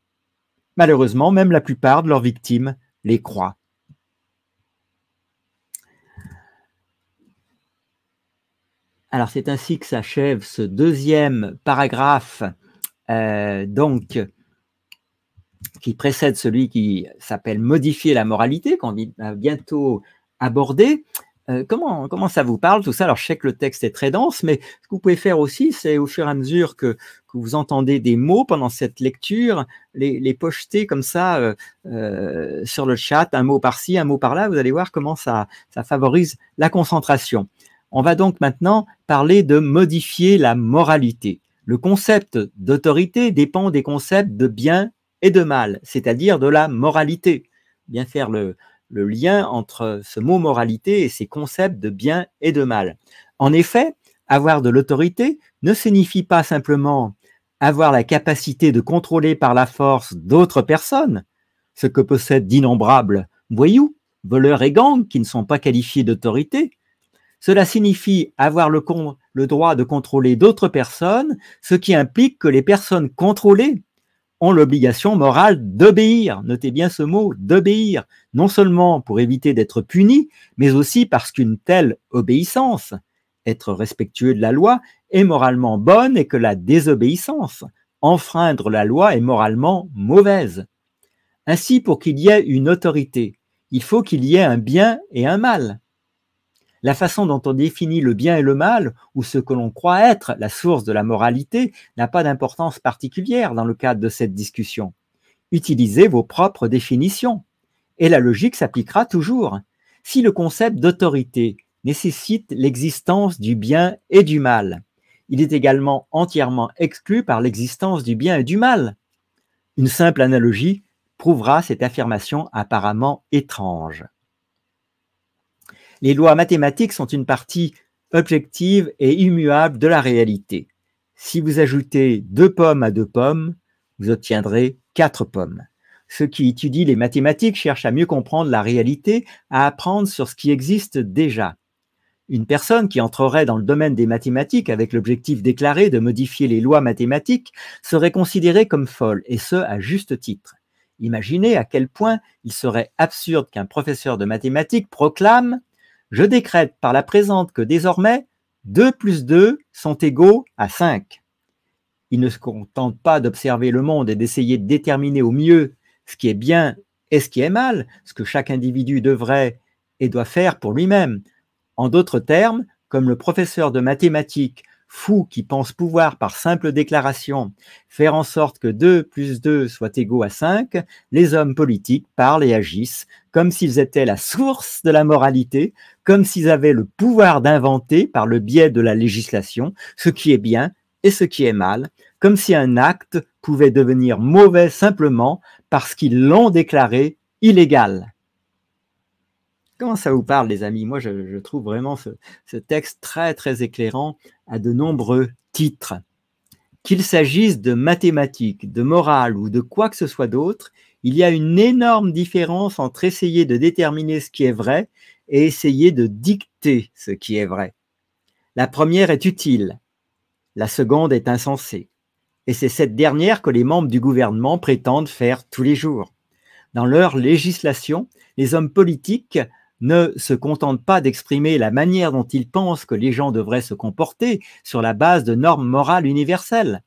Malheureusement, même la plupart de leurs victimes les croient. Alors, c'est ainsi que s'achève ce deuxième paragraphe, qui précède celui qui s'appelle « Modifier la moralité », qu'on va bientôt aborder. comment ça vous parle tout ça? Alors je sais que le texte est très dense, mais ce que vous pouvez faire aussi, c'est au fur et à mesure que vous entendez des mots pendant cette lecture, les projeter comme ça sur le chat, un mot par-ci, un mot par-là. Vous allez voir comment ça favorise la concentration. On va donc maintenant parler de modifier la moralité. Le concept d'autorité dépend des concepts de bien et de mal, c'est-à-dire de la moralité. Bien faire le lien entre ce mot moralité et ces concepts de bien et de mal. En effet, avoir de l'autorité ne signifie pas simplement avoir la capacité de contrôler par la force d'autres personnes, ce que possèdent d'innombrables voyous, voleurs et gangs qui ne sont pas qualifiés d'autorité. Cela signifie avoir le droit de contrôler d'autres personnes, ce qui implique que les personnes contrôlées ont l'obligation morale d'obéir. Notez bien ce mot, d'obéir, non seulement pour éviter d'être punis, mais aussi parce qu'une telle obéissance, être respectueux de la loi, est moralement bonne et que la désobéissance, enfreindre la loi, est moralement mauvaise. Ainsi, pour qu'il y ait une autorité, il faut qu'il y ait un bien et un mal. La façon dont on définit le bien et le mal, ou ce que l'on croit être la source de la moralité, n'a pas d'importance particulière dans le cadre de cette discussion. Utilisez vos propres définitions, et la logique s'appliquera toujours. Si le concept d'autorité nécessite l'existence du bien et du mal, il est également entièrement exclu par l'existence du bien et du mal. Une simple analogie prouvera cette affirmation apparemment étrange. Les lois mathématiques sont une partie objective et immuable de la réalité. Si vous ajoutez 2 pommes à 2 pommes, vous obtiendrez 4 pommes. Ceux qui étudient les mathématiques cherchent à mieux comprendre la réalité, à apprendre sur ce qui existe déjà. Une personne qui entrerait dans le domaine des mathématiques avec l'objectif déclaré de modifier les lois mathématiques serait considérée comme folle, et ce, à juste titre. Imaginez à quel point il serait absurde qu'un professeur de mathématiques proclame « Je décrète par la présente que désormais 2 plus 2 sont égaux à 5 ». Il ne se contente pas d'observer le monde et d'essayer de déterminer au mieux ce qui est bien et ce qui est mal, ce que chaque individu devrait et doit faire pour lui-même. En d'autres termes, comme le professeur de mathématiques fou qui pense pouvoir par simple déclaration faire en sorte que 2 plus 2 soit égaux à 5, les hommes politiques parlent et agissent comme s'ils étaient la source de la moralité, comme s'ils avaient le pouvoir d'inventer par le biais de la législation ce qui est bien et ce qui est mal, comme si un acte pouvait devenir mauvais simplement parce qu'ils l'ont déclaré illégal. Comment ça vous parle, les amis? Moi, je trouve vraiment ce texte très, très éclairant à de nombreux titres. Qu'il s'agisse de mathématiques, de morale ou de quoi que ce soit d'autre, il y a une énorme différence entre essayer de déterminer ce qui est vrai et essayer de dicter ce qui est vrai. La première est utile, la seconde est insensée. Et c'est cette dernière que les membres du gouvernement prétendent faire tous les jours. Dans leur législation, les hommes politiques ne se contentent pas d'exprimer la manière dont ils pensent que les gens devraient se comporter sur la base de normes morales universelles.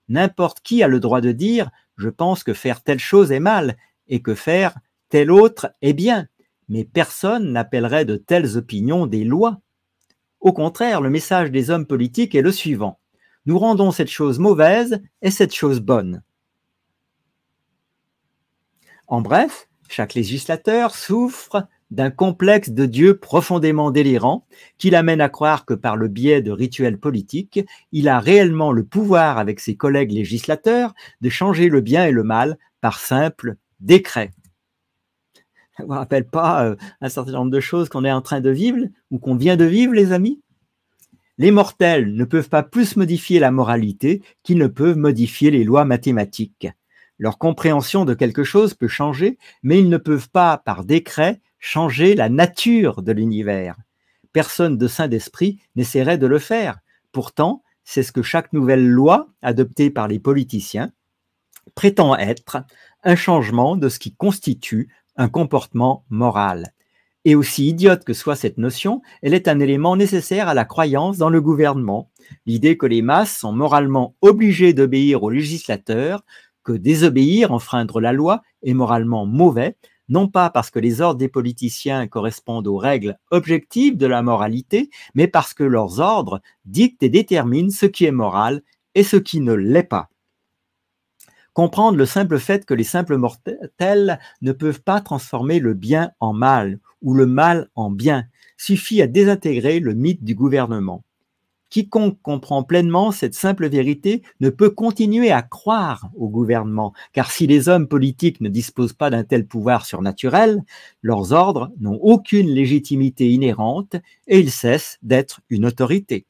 N'importe qui a le droit de dire « je pense que faire telle chose est mal et que faire telle autre est bien », mais personne n'appellerait de telles opinions des lois. Au contraire, le message des hommes politiques est le suivant: nous rendons cette chose mauvaise et cette chose bonne. En bref, chaque législateur souffre d'un complexe de Dieu profondément délirant qui l'amène à croire que par le biais de rituels politiques, il a réellement le pouvoir avec ses collègues législateurs de changer le bien et le mal par simple décret. Ça ne vous rappelle pas un certain nombre de choses qu'on est en train de vivre ou qu'on vient de vivre, les amis? Les mortels ne peuvent pas plus modifier la moralité qu'ils ne peuvent modifier les lois mathématiques. Leur compréhension de quelque chose peut changer, mais ils ne peuvent pas, par décret, changer la nature de l'univers. Personne de sain d'esprit n'essaierait de le faire. Pourtant, c'est ce que chaque nouvelle loi, adoptée par les politiciens, prétend être un changement de ce qui constitue un comportement moral. Et aussi idiote que soit cette notion, elle est un élément nécessaire à la croyance dans le gouvernement. L'idée que les masses sont moralement obligées d'obéir aux législateurs, que désobéir, enfreindre la loi, est moralement mauvais, non pas parce que les ordres des politiciens correspondent aux règles objectives de la moralité, mais parce que leurs ordres dictent et déterminent ce qui est moral et ce qui ne l'est pas. Comprendre le simple fait que les simples mortels ne peuvent pas transformer le bien en mal ou le mal en bien suffit à désintégrer le mythe du gouvernement. Quiconque comprend pleinement cette simple vérité ne peut continuer à croire au gouvernement, car si les hommes politiques ne disposent pas d'un tel pouvoir surnaturel, leurs ordres n'ont aucune légitimité inhérente et ils cessent d'être une autorité.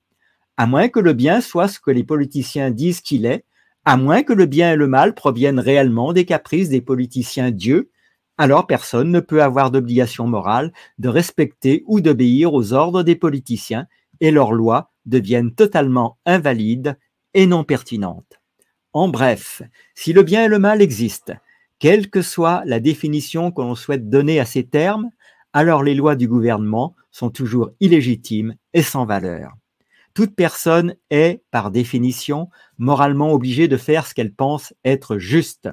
À moins que le bien soit ce que les politiciens disent qu'il est, à moins que le bien et le mal proviennent réellement des caprices des politiciens dieux, alors personne ne peut avoir d'obligation morale de respecter ou d'obéir aux ordres des politiciens et leurs lois deviennent totalement invalides et non pertinentes. En bref, si le bien et le mal existent, quelle que soit la définition que l'on souhaite donner à ces termes, alors les lois du gouvernement sont toujours illégitimes et sans valeur. Toute personne est, par définition, moralement obligée de faire ce qu'elle pense être juste.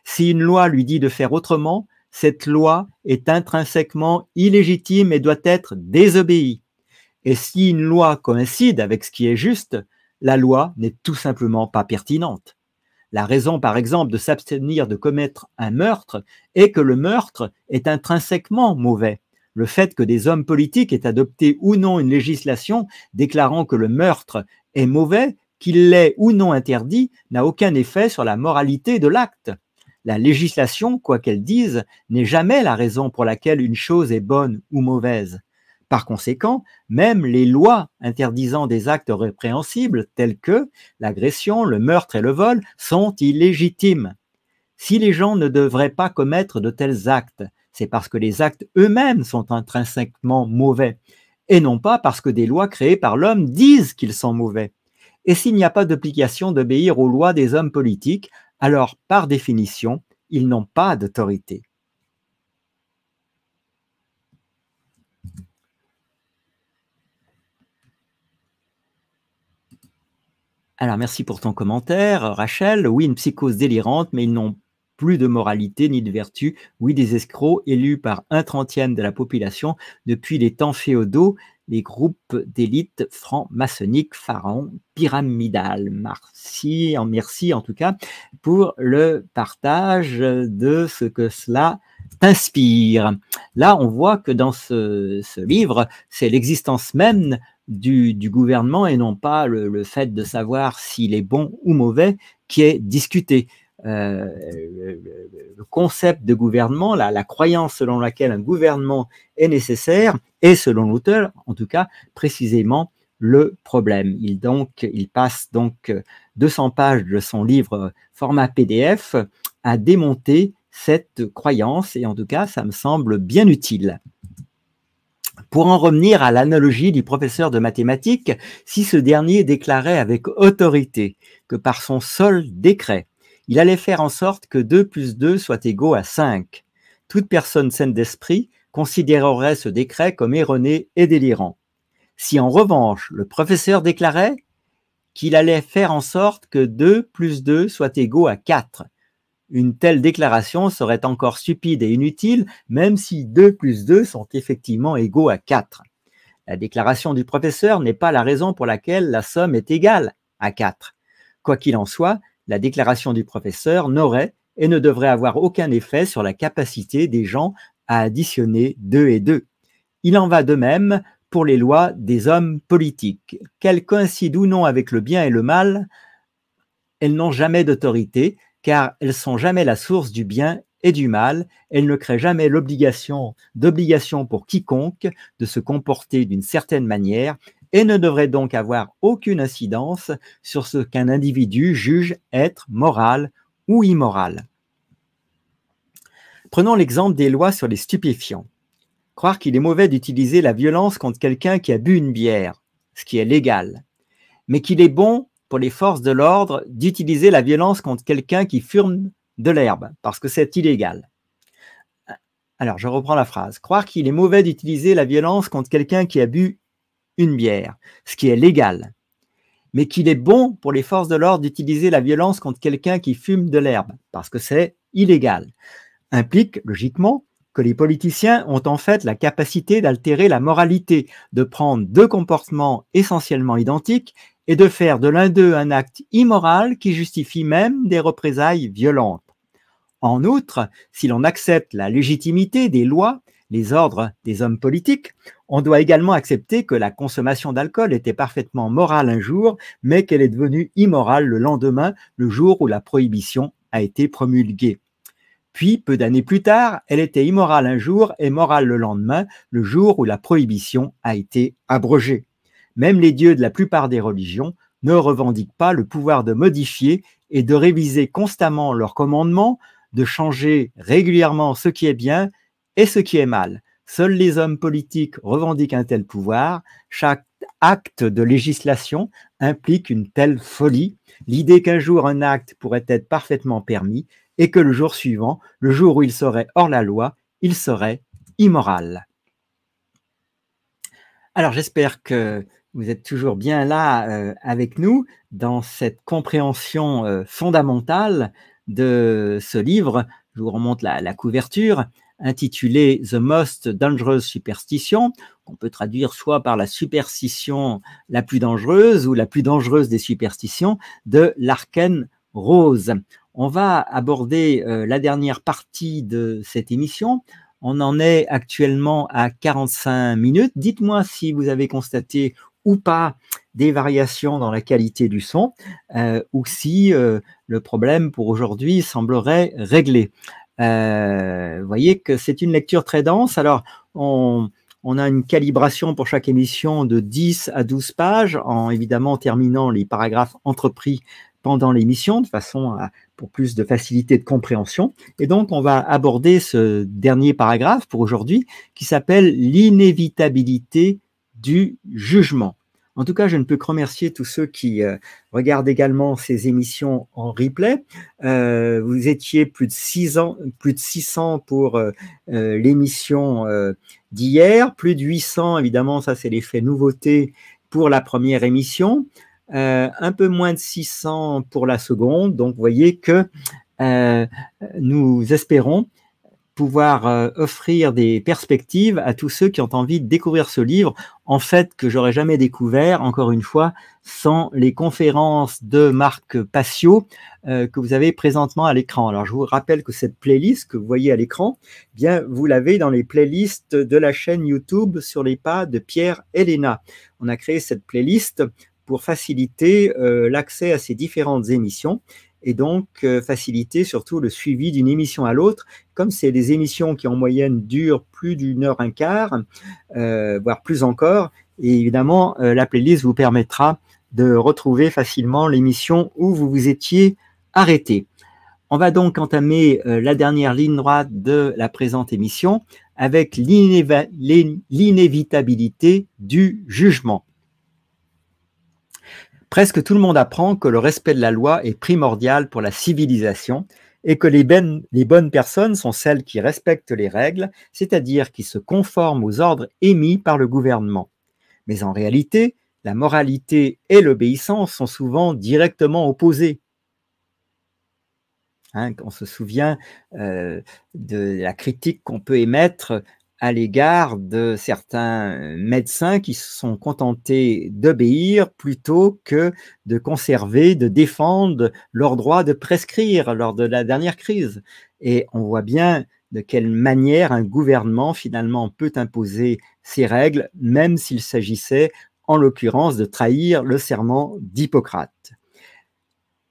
Si une loi lui dit de faire autrement, cette loi est intrinsèquement illégitime et doit être désobéie. Et si une loi coïncide avec ce qui est juste, la loi n'est tout simplement pas pertinente. La raison, par exemple, de s'abstenir de commettre un meurtre est que le meurtre est intrinsèquement mauvais. Le fait que des hommes politiques aient adopté ou non une législation déclarant que le meurtre est mauvais, qu'il l'ait ou non interdit, n'a aucun effet sur la moralité de l'acte. La législation, quoi qu'elle dise, n'est jamais la raison pour laquelle une chose est bonne ou mauvaise. Par conséquent, même les lois interdisant des actes répréhensibles tels que l'agression, le meurtre et le vol sont illégitimes. Si les gens ne devraient pas commettre de tels actes, c'est parce que les actes eux-mêmes sont intrinsèquement mauvais, et non pas parce que des lois créées par l'homme disent qu'ils sont mauvais. Et s'il n'y a pas d'obligation d'obéir aux lois des hommes politiques, alors par définition, ils n'ont pas d'autorité. Alors, merci pour ton commentaire, Rachel. Oui, une psychose délirante, mais ils n'ont plus de moralité ni de vertu. Oui, des escrocs élus par 1/30 de la population depuis les temps féodaux, les groupes d'élite franc-maçonniques, pharaons, pyramidales. Merci en tout cas pour le partage de ce que cela t'inspire. Là, on voit que dans ce livre, c'est l'existence même du gouvernement et non pas le fait de savoir s'il est bon ou mauvais qui est discuté. Le concept de gouvernement, la croyance selon laquelle un gouvernement est nécessaire est, selon l'auteur, en tout cas, précisément le problème. Il passe donc 200 pages de son livre format PDF à démonter cette croyance et en tout cas, ça me semble bien utile. Pour en revenir à l'analogie du professeur de mathématiques, si ce dernier déclarait avec autorité que par son seul décret, il allait faire en sorte que 2 plus 2 soit égaux à 5, toute personne saine d'esprit considérerait ce décret comme erroné et délirant. Si en revanche le professeur déclarait qu'il allait faire en sorte que 2 plus 2 soit égaux à 4, une telle déclaration serait encore stupide et inutile, même si 2 plus 2 sont effectivement égaux à 4. La déclaration du professeur n'est pas la raison pour laquelle la somme est égale à 4. Quoi qu'il en soit, la déclaration du professeur n'aurait et ne devrait avoir aucun effet sur la capacité des gens à additionner 2 et 2. Il en va de même pour les lois des hommes politiques. Qu'elles coïncident ou non avec le bien et le mal, elles n'ont jamais d'autorité, car elles sont jamais la source du bien et du mal, elles ne créent jamais d'obligation pour quiconque de se comporter d'une certaine manière et ne devraient donc avoir aucune incidence sur ce qu'un individu juge être moral ou immoral. Prenons l'exemple des lois sur les stupéfiants. Croire qu'il est mauvais d'utiliser la violence contre quelqu'un qui a bu une bière, ce qui est légal, mais qu'il est bon pour les forces de l'ordre d'utiliser la violence contre quelqu'un qui fume de l'herbe, parce que c'est illégal. Alors, je reprends la phrase. Croire qu'il est mauvais d'utiliser la violence contre quelqu'un qui a bu une bière, ce qui est légal, mais qu'il est bon pour les forces de l'ordre d'utiliser la violence contre quelqu'un qui fume de l'herbe, parce que c'est illégal, implique logiquement que les politiciens ont en fait la capacité d'altérer la moralité, de prendre deux comportements essentiellement identiques et de faire de l'un d'eux un acte immoral qui justifie même des représailles violentes. En outre, si l'on accepte la légitimité des lois, les ordres des hommes politiques, on doit également accepter que la consommation d'alcool était parfaitement morale un jour, mais qu'elle est devenue immorale le lendemain, le jour où la prohibition a été promulguée. Puis, peu d'années plus tard, elle était immorale un jour et morale le lendemain, le jour où la prohibition a été abrogée. Même les dieux de la plupart des religions ne revendiquent pas le pouvoir de modifier et de réviser constamment leurs commandements, de changer régulièrement ce qui est bien et ce qui est mal. Seuls les hommes politiques revendiquent un tel pouvoir. Chaque acte de législation implique une telle folie, l'idée qu'un jour un acte pourrait être parfaitement permis et que le jour suivant, le jour où il serait hors la loi, il serait immoral. Alors j'espère que vous êtes toujours bien là avec nous dans cette compréhension fondamentale de ce livre. Je vous remonte la couverture intitulé The Most Dangerous Superstition, qu'on peut traduire soit par la superstition la plus dangereuse ou la plus dangereuse des superstitions de Larken Rose. On va aborder la dernière partie de cette émission. On en est actuellement à 45 minutes. Dites-moi si vous avez constaté ou pas des variations dans la qualité du son ou si le problème pour aujourd'hui semblerait réglé. Vous voyez que c'est une lecture très dense. Alors, on a une calibration pour chaque émission de 10 à 12 pages, en évidemment terminant les paragraphes entrepris pendant l'émission, de façon pour plus de facilité de compréhension. Et donc, on va aborder ce dernier paragraphe pour aujourd'hui, qui s'appelle « L'inévitabilité du jugement ». En tout cas, je ne peux que remercier tous ceux qui regardent également ces émissions en replay. Vous étiez plus de 600 pour l'émission d'hier, plus de 800, évidemment, ça c'est l'effet nouveauté pour la première émission, un peu moins de 600 pour la seconde. Donc, vous voyez que nous espérons pouvoir offrir des perspectives à tous ceux qui ont envie de découvrir ce livre, en fait, que j'aurais jamais découvert, encore une fois, sans les conférences de Marc Passio que vous avez présentement à l'écran. Alors, je vous rappelle que cette playlist que vous voyez à l'écran, eh bien, vous l'avez dans les playlists de la chaîne YouTube Sur les pas de Pierre et Léna. On a créé cette playlist pour faciliter l'accès à ces différentes émissions et donc faciliter surtout le suivi d'une émission à l'autre. Comme c'est des émissions qui en moyenne durent plus d'une heure un quart, voire plus encore, et évidemment la playlist vous permettra de retrouver facilement l'émission où vous vous étiez arrêté. On va donc entamer la dernière ligne droite de la présente émission avec l'inévitabilité du jugement. Presque tout le monde apprend que le respect de la loi est primordial pour la civilisation et que les bonnes personnes sont celles qui respectent les règles, c'est-à-dire qui se conforment aux ordres émis par le gouvernement. Mais en réalité, la moralité et l'obéissance sont souvent directement opposées. On se souvient de la critique qu'on peut émettre à l'égard de certains médecins qui se sont contentés d'obéir plutôt que de conserver, de défendre leur droit de prescrire lors de la dernière crise. Et on voit bien de quelle manière un gouvernement finalement peut imposer ses règles, même s'il s'agissait en l'occurrence de trahir le serment d'Hippocrate.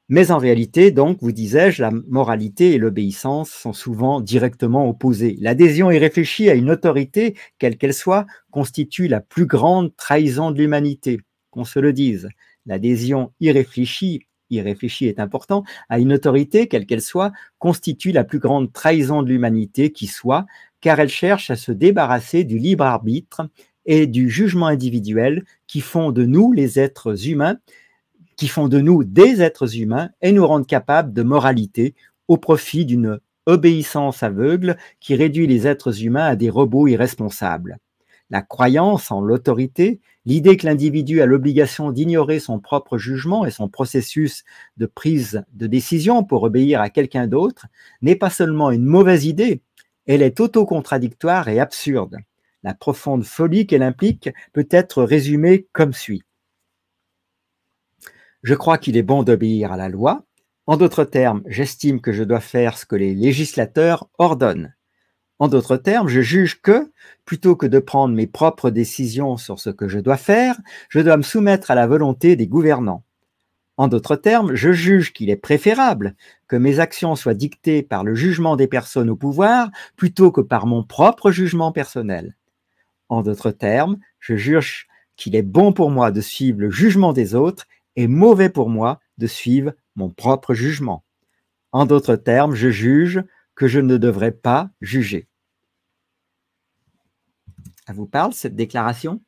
Mais en réalité, donc, vous disais-je, la moralité et l'obéissance sont souvent directement opposées. L'adhésion irréfléchie à une autorité, quelle qu'elle soit, constitue la plus grande trahison de l'humanité, qu'on se le dise. L'adhésion irréfléchie est important, à une autorité, quelle qu'elle soit, constitue la plus grande trahison de l'humanité qui soit, car elle cherche à se débarrasser du libre arbitre et du jugement individuel qui font de nous, les êtres humains, qui font de nous des êtres humains et nous rendent capables de moralité au profit d'une obéissance aveugle qui réduit les êtres humains à des robots irresponsables. La croyance en l'autorité, l'idée que l'individu a l'obligation d'ignorer son propre jugement et son processus de prise de décision pour obéir à quelqu'un d'autre n'est pas seulement une mauvaise idée, Elle est autocontradictoire et absurde. La profonde folie qu'elle implique peut être résumée comme suit. Je crois qu'il est bon d'obéir à la loi. En d'autres termes, j'estime que je dois faire ce que les législateurs ordonnent. En d'autres termes, je juge que, plutôt que de prendre mes propres décisions sur ce que je dois faire, je dois me soumettre à la volonté des gouvernants. En d'autres termes, je juge qu'il est préférable que mes actions soient dictées par le jugement des personnes au pouvoir plutôt que par mon propre jugement personnel. En d'autres termes, je juge qu'il est bon pour moi de suivre le jugement des autres et mauvais pour moi de suivre mon propre jugement. En d'autres termes, je juge que je ne devrais pas juger. Ça vous parle, cette déclaration ?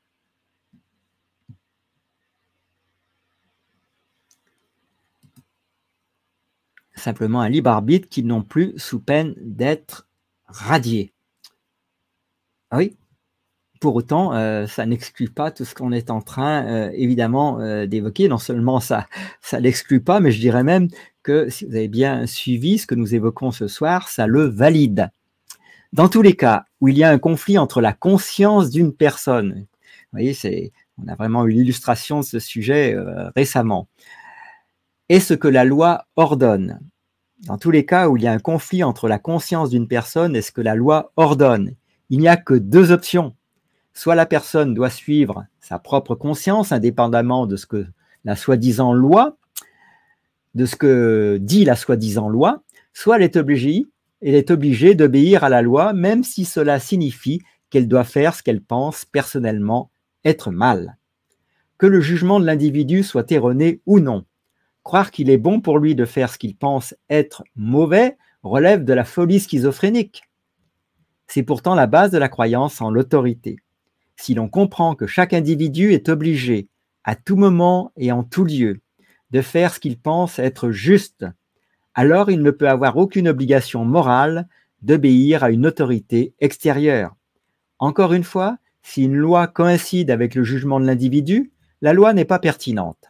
Simplement un libre arbitre qui non plus sous peine d'être radié. Ah oui, pour autant, ça n'exclut pas tout ce qu'on est en train, évidemment, d'évoquer. Non seulement ça l'exclut pas, mais je dirais même que si vous avez bien suivi ce que nous évoquons ce soir, ça le valide. Dans tous les cas où il y a un conflit entre la conscience d'une personne, vous voyez, on a vraiment eu l'illustration de ce sujet récemment, et ce que la loi ordonne. Dans tous les cas où il y a un conflit entre la conscience d'une personne et ce que la loi ordonne, il n'y a que deux options. Soit la personne doit suivre sa propre conscience, indépendamment de ce que la soi-disant loi, de ce que dit la soi-disant loi, soit elle est obligée d'obéir à la loi, même si cela signifie qu'elle doit faire ce qu'elle pense personnellement être mal. Que le jugement de l'individu soit erroné ou non, croire qu'il est bon pour lui de faire ce qu'il pense être mauvais relève de la folie schizophrénique. C'est pourtant la base de la croyance en l'autorité. Si l'on comprend que chaque individu est obligé, à tout moment et en tout lieu, de faire ce qu'il pense être juste, alors il ne peut avoir aucune obligation morale d'obéir à une autorité extérieure. Encore une fois, si une loi coïncide avec le jugement de l'individu, la loi n'est pas pertinente.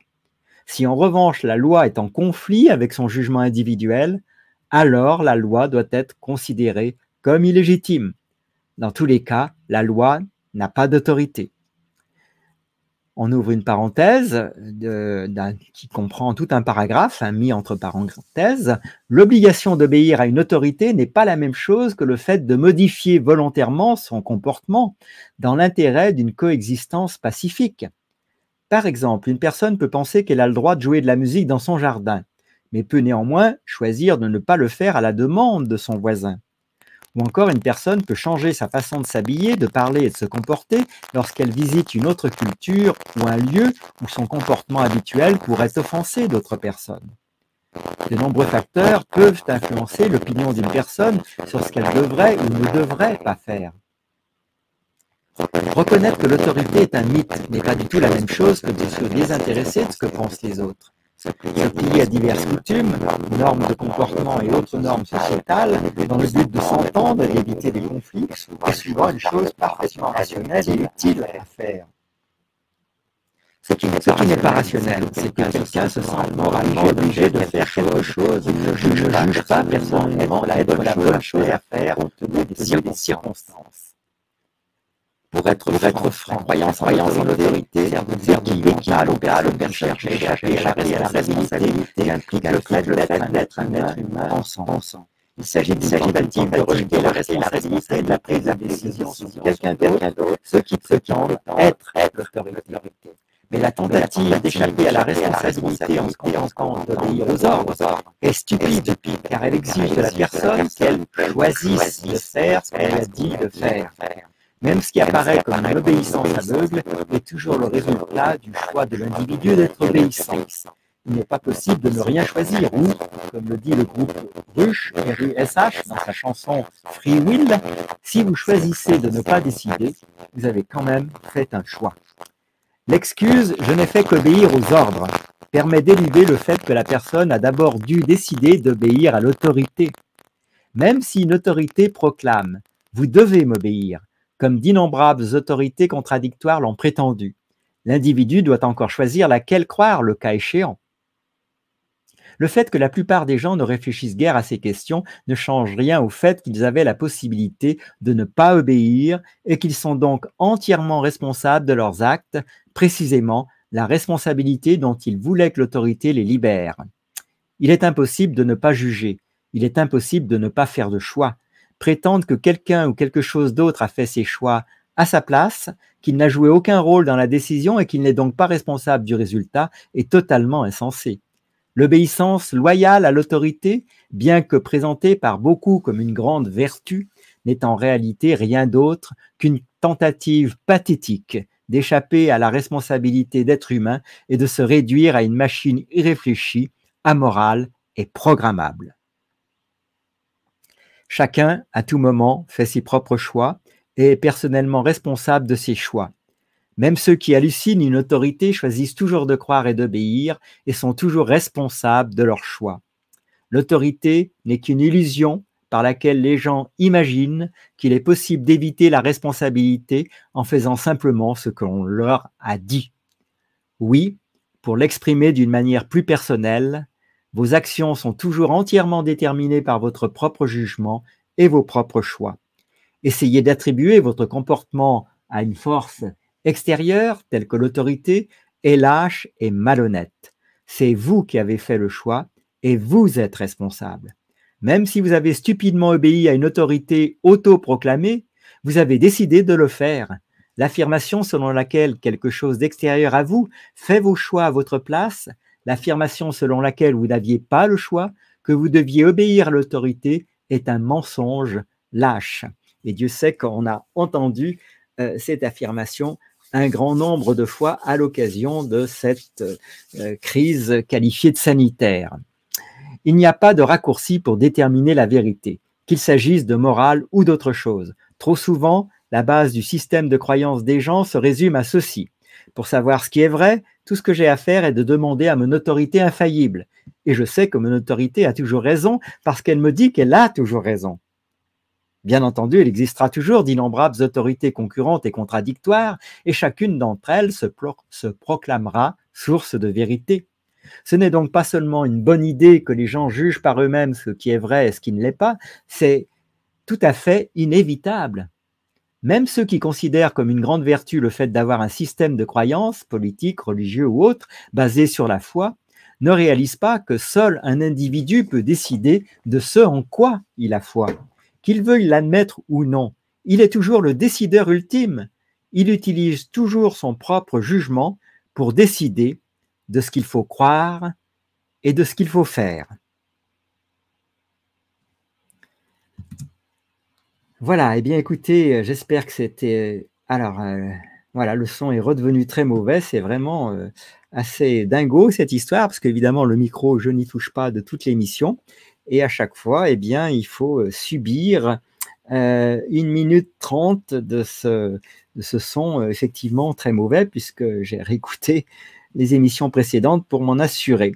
Si en revanche la loi est en conflit avec son jugement individuel, alors la loi doit être considérée comme illégitime. Dans tous les cas, la loi n'a pas d'autorité. On ouvre une parenthèse qui comprend tout un paragraphe mis entre parenthèses. L'obligation d'obéir à une autorité n'est pas la même chose que le fait de modifier volontairement son comportement dans l'intérêt d'une coexistence pacifique. Par exemple, une personne peut penser qu'elle a le droit de jouer de la musique dans son jardin, mais peut néanmoins choisir de ne pas le faire à la demande de son voisin. Ou encore, une personne peut changer sa façon de s'habiller, de parler et de se comporter lorsqu'elle visite une autre culture ou un lieu où son comportement habituel pourrait offenser d'autres personnes. De nombreux facteurs peuvent influencer l'opinion d'une personne sur ce qu'elle devrait ou ne devrait pas faire. Reconnaître que l'autorité est un mythe n'est pas du tout la même chose que de se désintéresser de ce que pensent les autres. Se plier à diverses coutumes, normes de comportement et autres normes sociétales, dans le but de s'entendre et d'éviter des conflits, est souvent une chose parfaitement rationnelle et utile à faire. Ce qui n'est pas rationnel, c'est que quelqu'un se sent moralement obligé de faire quelque chose. Je ne juge pas personnellement être la bonne chose à faire compte tenu des circonstances. Pour être franc, croyance en l'autorité, c'est qui équivaut au cherche d'échapper à la responsabilité implique le fait d'être un être humain pensant. Il s'agit d'une tentative de rejeter la responsabilité de la prise de décision sur quelqu'un d'autre, ce qui prétend être l'autorité. Mais la tentative d'échapper à la responsabilité en se contentant d'obéir aux ordres est stupide, car elle exige de la personne qu'elle choisisse de faire ce qu'elle a dit de faire. Même ce qui apparaît comme une obéissance aveugle est toujours le résultat du choix de l'individu d'être obéissant. Il n'est pas possible de ne rien choisir ou, comme le dit le groupe Rush, RUSH, dans sa chanson Free Will, si vous choisissez de ne pas décider, vous avez quand même fait un choix. L'excuse « je n'ai fait qu'obéir aux ordres » permet d'éluder le fait que la personne a d'abord dû décider d'obéir à l'autorité. Même si une autorité proclame « vous devez m'obéir », comme d'innombrables autorités contradictoires l'ont prétendu, l'individu doit encore choisir laquelle croire le cas échéant. Le fait que la plupart des gens ne réfléchissent guère à ces questions ne change rien au fait qu'ils avaient la possibilité de ne pas obéir et qu'ils sont donc entièrement responsables de leurs actes, précisément la responsabilité dont ils voulaient que l'autorité les libère. Il est impossible de ne pas juger, il est impossible de ne pas faire de choix. Prétendre que quelqu'un ou quelque chose d'autre a fait ses choix à sa place, qu'il n'a joué aucun rôle dans la décision et qu'il n'est donc pas responsable du résultat est totalement insensé. L'obéissance loyale à l'autorité, bien que présentée par beaucoup comme une grande vertu, n'est en réalité rien d'autre qu'une tentative pathétique d'échapper à la responsabilité d'être humain et de se réduire à une machine irréfléchie, amorale et programmable. Chacun, à tout moment, fait ses propres choix et est personnellement responsable de ses choix. Même ceux qui hallucinent une autorité choisissent toujours de croire et d'obéir et sont toujours responsables de leurs choix. L'autorité n'est qu'une illusion par laquelle les gens imaginent qu'il est possible d'éviter la responsabilité en faisant simplement ce que l'on leur a dit. Oui, pour l'exprimer d'une manière plus personnelle, vos actions sont toujours entièrement déterminées par votre propre jugement et vos propres choix. Essayez d'attribuer votre comportement à une force extérieure, telle que l'autorité, est lâche et malhonnête. C'est vous qui avez fait le choix et vous êtes responsable. Même si vous avez stupidement obéi à une autorité autoproclamée, vous avez décidé de le faire. L'affirmation selon laquelle quelque chose d'extérieur à vous fait vos choix à votre place, l'affirmation selon laquelle vous n'aviez pas le choix, que vous deviez obéir à l'autorité, est un mensonge lâche. Et Dieu sait qu'on a entendu cette affirmation un grand nombre de fois à l'occasion de cette crise qualifiée de sanitaire. Il n'y a pas de raccourci pour déterminer la vérité, qu'il s'agisse de morale ou d'autre chose. Trop souvent, la base du système de croyance des gens se résume à ceci. Pour savoir ce qui est vrai, tout ce que j'ai à faire est de demander à mon autorité infaillible. Et je sais que mon autorité a toujours raison parce qu'elle me dit qu'elle a toujours raison. Bien entendu, il existera toujours d'innombrables autorités concurrentes et contradictoires, et chacune d'entre elles se proclamera source de vérité. Ce n'est donc pas seulement une bonne idée que les gens jugent par eux-mêmes ce qui est vrai et ce qui ne l'est pas, c'est tout à fait inévitable. Même ceux qui considèrent comme une grande vertu le fait d'avoir un système de croyances, politique, religieux ou autre, basé sur la foi, ne réalisent pas que seul un individu peut décider de ce en quoi il a foi. Qu'il veuille l'admettre ou non, il est toujours le décideur ultime. Il utilise toujours son propre jugement pour décider de ce qu'il faut croire et de ce qu'il faut faire. Voilà, eh bien écoutez, j'espère que c'était... Alors, voilà, le son est redevenu très mauvais, c'est vraiment assez dingo cette histoire, parce qu'évidemment le micro, je n'y touche pas de toute l'émission, et à chaque fois, eh bien, il faut subir 1 minute 30 de ce son effectivement très mauvais, puisque j'ai réécouté les émissions précédentes pour m'en assurer.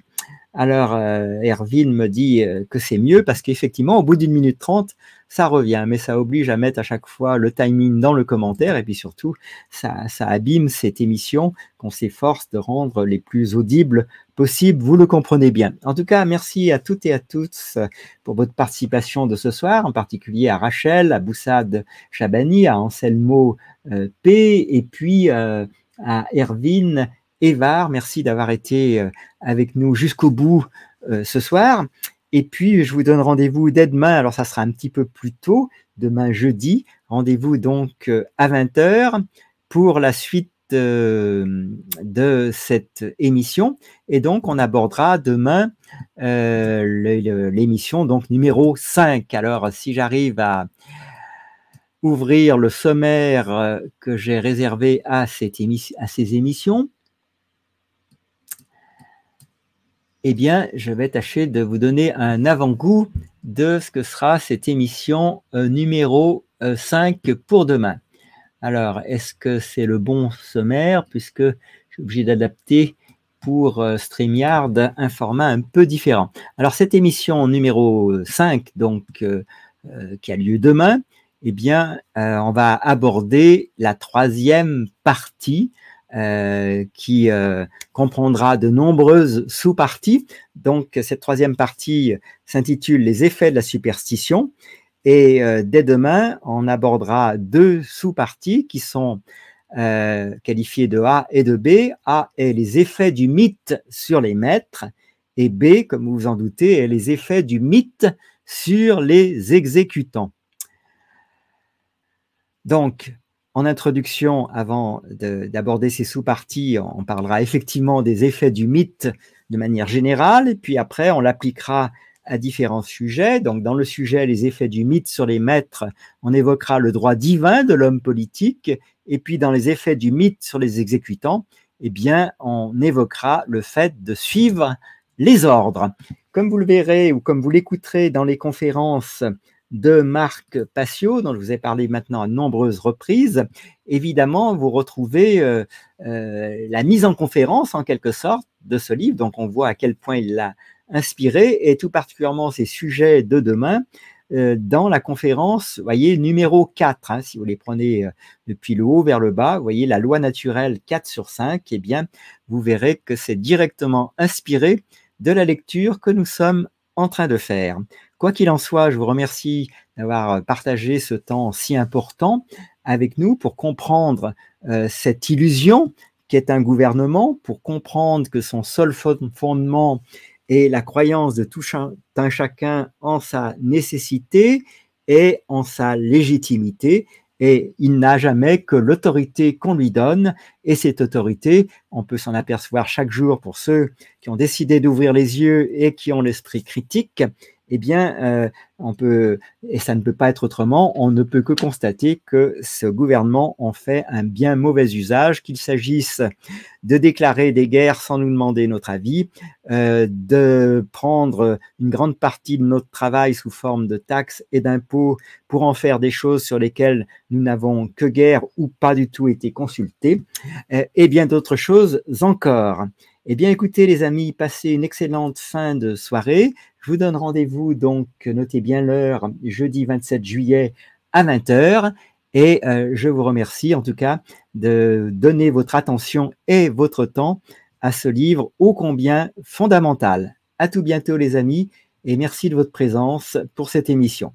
Alors, Erwin me dit que c'est mieux parce qu'effectivement, au bout d'1 minute 30, ça revient, mais ça oblige à mettre à chaque fois le timing dans le commentaire et puis surtout, ça abîme cette émission qu'on s'efforce de rendre les plus audibles possibles, vous le comprenez bien. En tout cas, merci à toutes et à tous pour votre participation de ce soir, en particulier à Rachel, à Boussad Chabani, à Anselmo P, et puis à Erwin Evar, merci d'avoir été avec nous jusqu'au bout ce soir. Et puis, je vous donne rendez-vous dès demain. Alors, ça sera un petit peu plus tôt, demain jeudi. Rendez-vous donc à 20h pour la suite de cette émission. Et donc, on abordera demain l'émission donc numéro 5. Alors, si j'arrive à ouvrir le sommaire que j'ai réservé à ces émissions, eh bien, je vais tâcher de vous donner un avant-goût de ce que sera cette émission numéro 5 pour demain. Alors, est-ce que c'est le bon sommaire, puisque je suis obligé d'adapter pour StreamYard un format un peu différent. Alors, cette émission numéro 5, donc, qui a lieu demain, eh bien, on va aborder la 3e partie qui comprendra de nombreuses sous-parties. Donc, cette troisième partie s'intitule « Les effets de la superstition ». Et dès demain, on abordera deux sous-parties qui sont qualifiées de A et de B. A est les effets du mythe sur les maîtres, et B, comme vous vous en doutez, est les effets du mythe sur les exécutants. Donc, en introduction, avant d'aborder ces sous-parties, on parlera effectivement des effets du mythe de manière générale, et puis après, on l'appliquera à différents sujets. Donc, dans le sujet « Les effets du mythe sur les maîtres », on évoquera le droit divin de l'homme politique, et puis dans les effets du mythe sur les exécutants, eh bien, on évoquera le fait de suivre les ordres. Comme vous le verrez ou comme vous l'écouterez dans les conférences de Marc Passio, dont je vous ai parlé maintenant à de nombreuses reprises, évidemment, vous retrouvez la mise en conférence, en quelque sorte, de ce livre. Donc, on voit à quel point il l'a inspiré, et tout particulièrement ces sujets de demain, dans la conférence, vous voyez, numéro 4, hein, si vous les prenez depuis le haut vers le bas, vous voyez la loi naturelle 4/5, eh bien, vous verrez que c'est directement inspiré de la lecture que nous sommes en train de faire. Quoi qu'il en soit, je vous remercie d'avoir partagé ce temps si important avec nous pour comprendre cette illusion qu'est un gouvernement, pour comprendre que son seul fondement est la croyance de tout un chacun en sa nécessité et en sa légitimité. Et il n'a jamais que l'autorité qu'on lui donne, et cette autorité, on peut s'en apercevoir chaque jour pour ceux qui ont décidé d'ouvrir les yeux et qui ont l'esprit critique, eh bien, on peut, et ça ne peut pas être autrement, on ne peut que constater que ce gouvernement en fait un bien mauvais usage, qu'il s'agisse de déclarer des guerres sans nous demander notre avis, de prendre une grande partie de notre travail sous forme de taxes et d'impôts pour en faire des choses sur lesquelles nous n'avons que guère ou pas du tout été consultés, et bien d'autres choses encore. Eh bien, écoutez les amis, passez une excellente fin de soirée. Je vous donne rendez-vous, donc, notez bien l'heure, jeudi 27 juillet à 20 h. Et je vous remercie en tout cas de donner votre attention et votre temps à ce livre ô combien fondamental. À tout bientôt les amis, et merci de votre présence pour cette émission.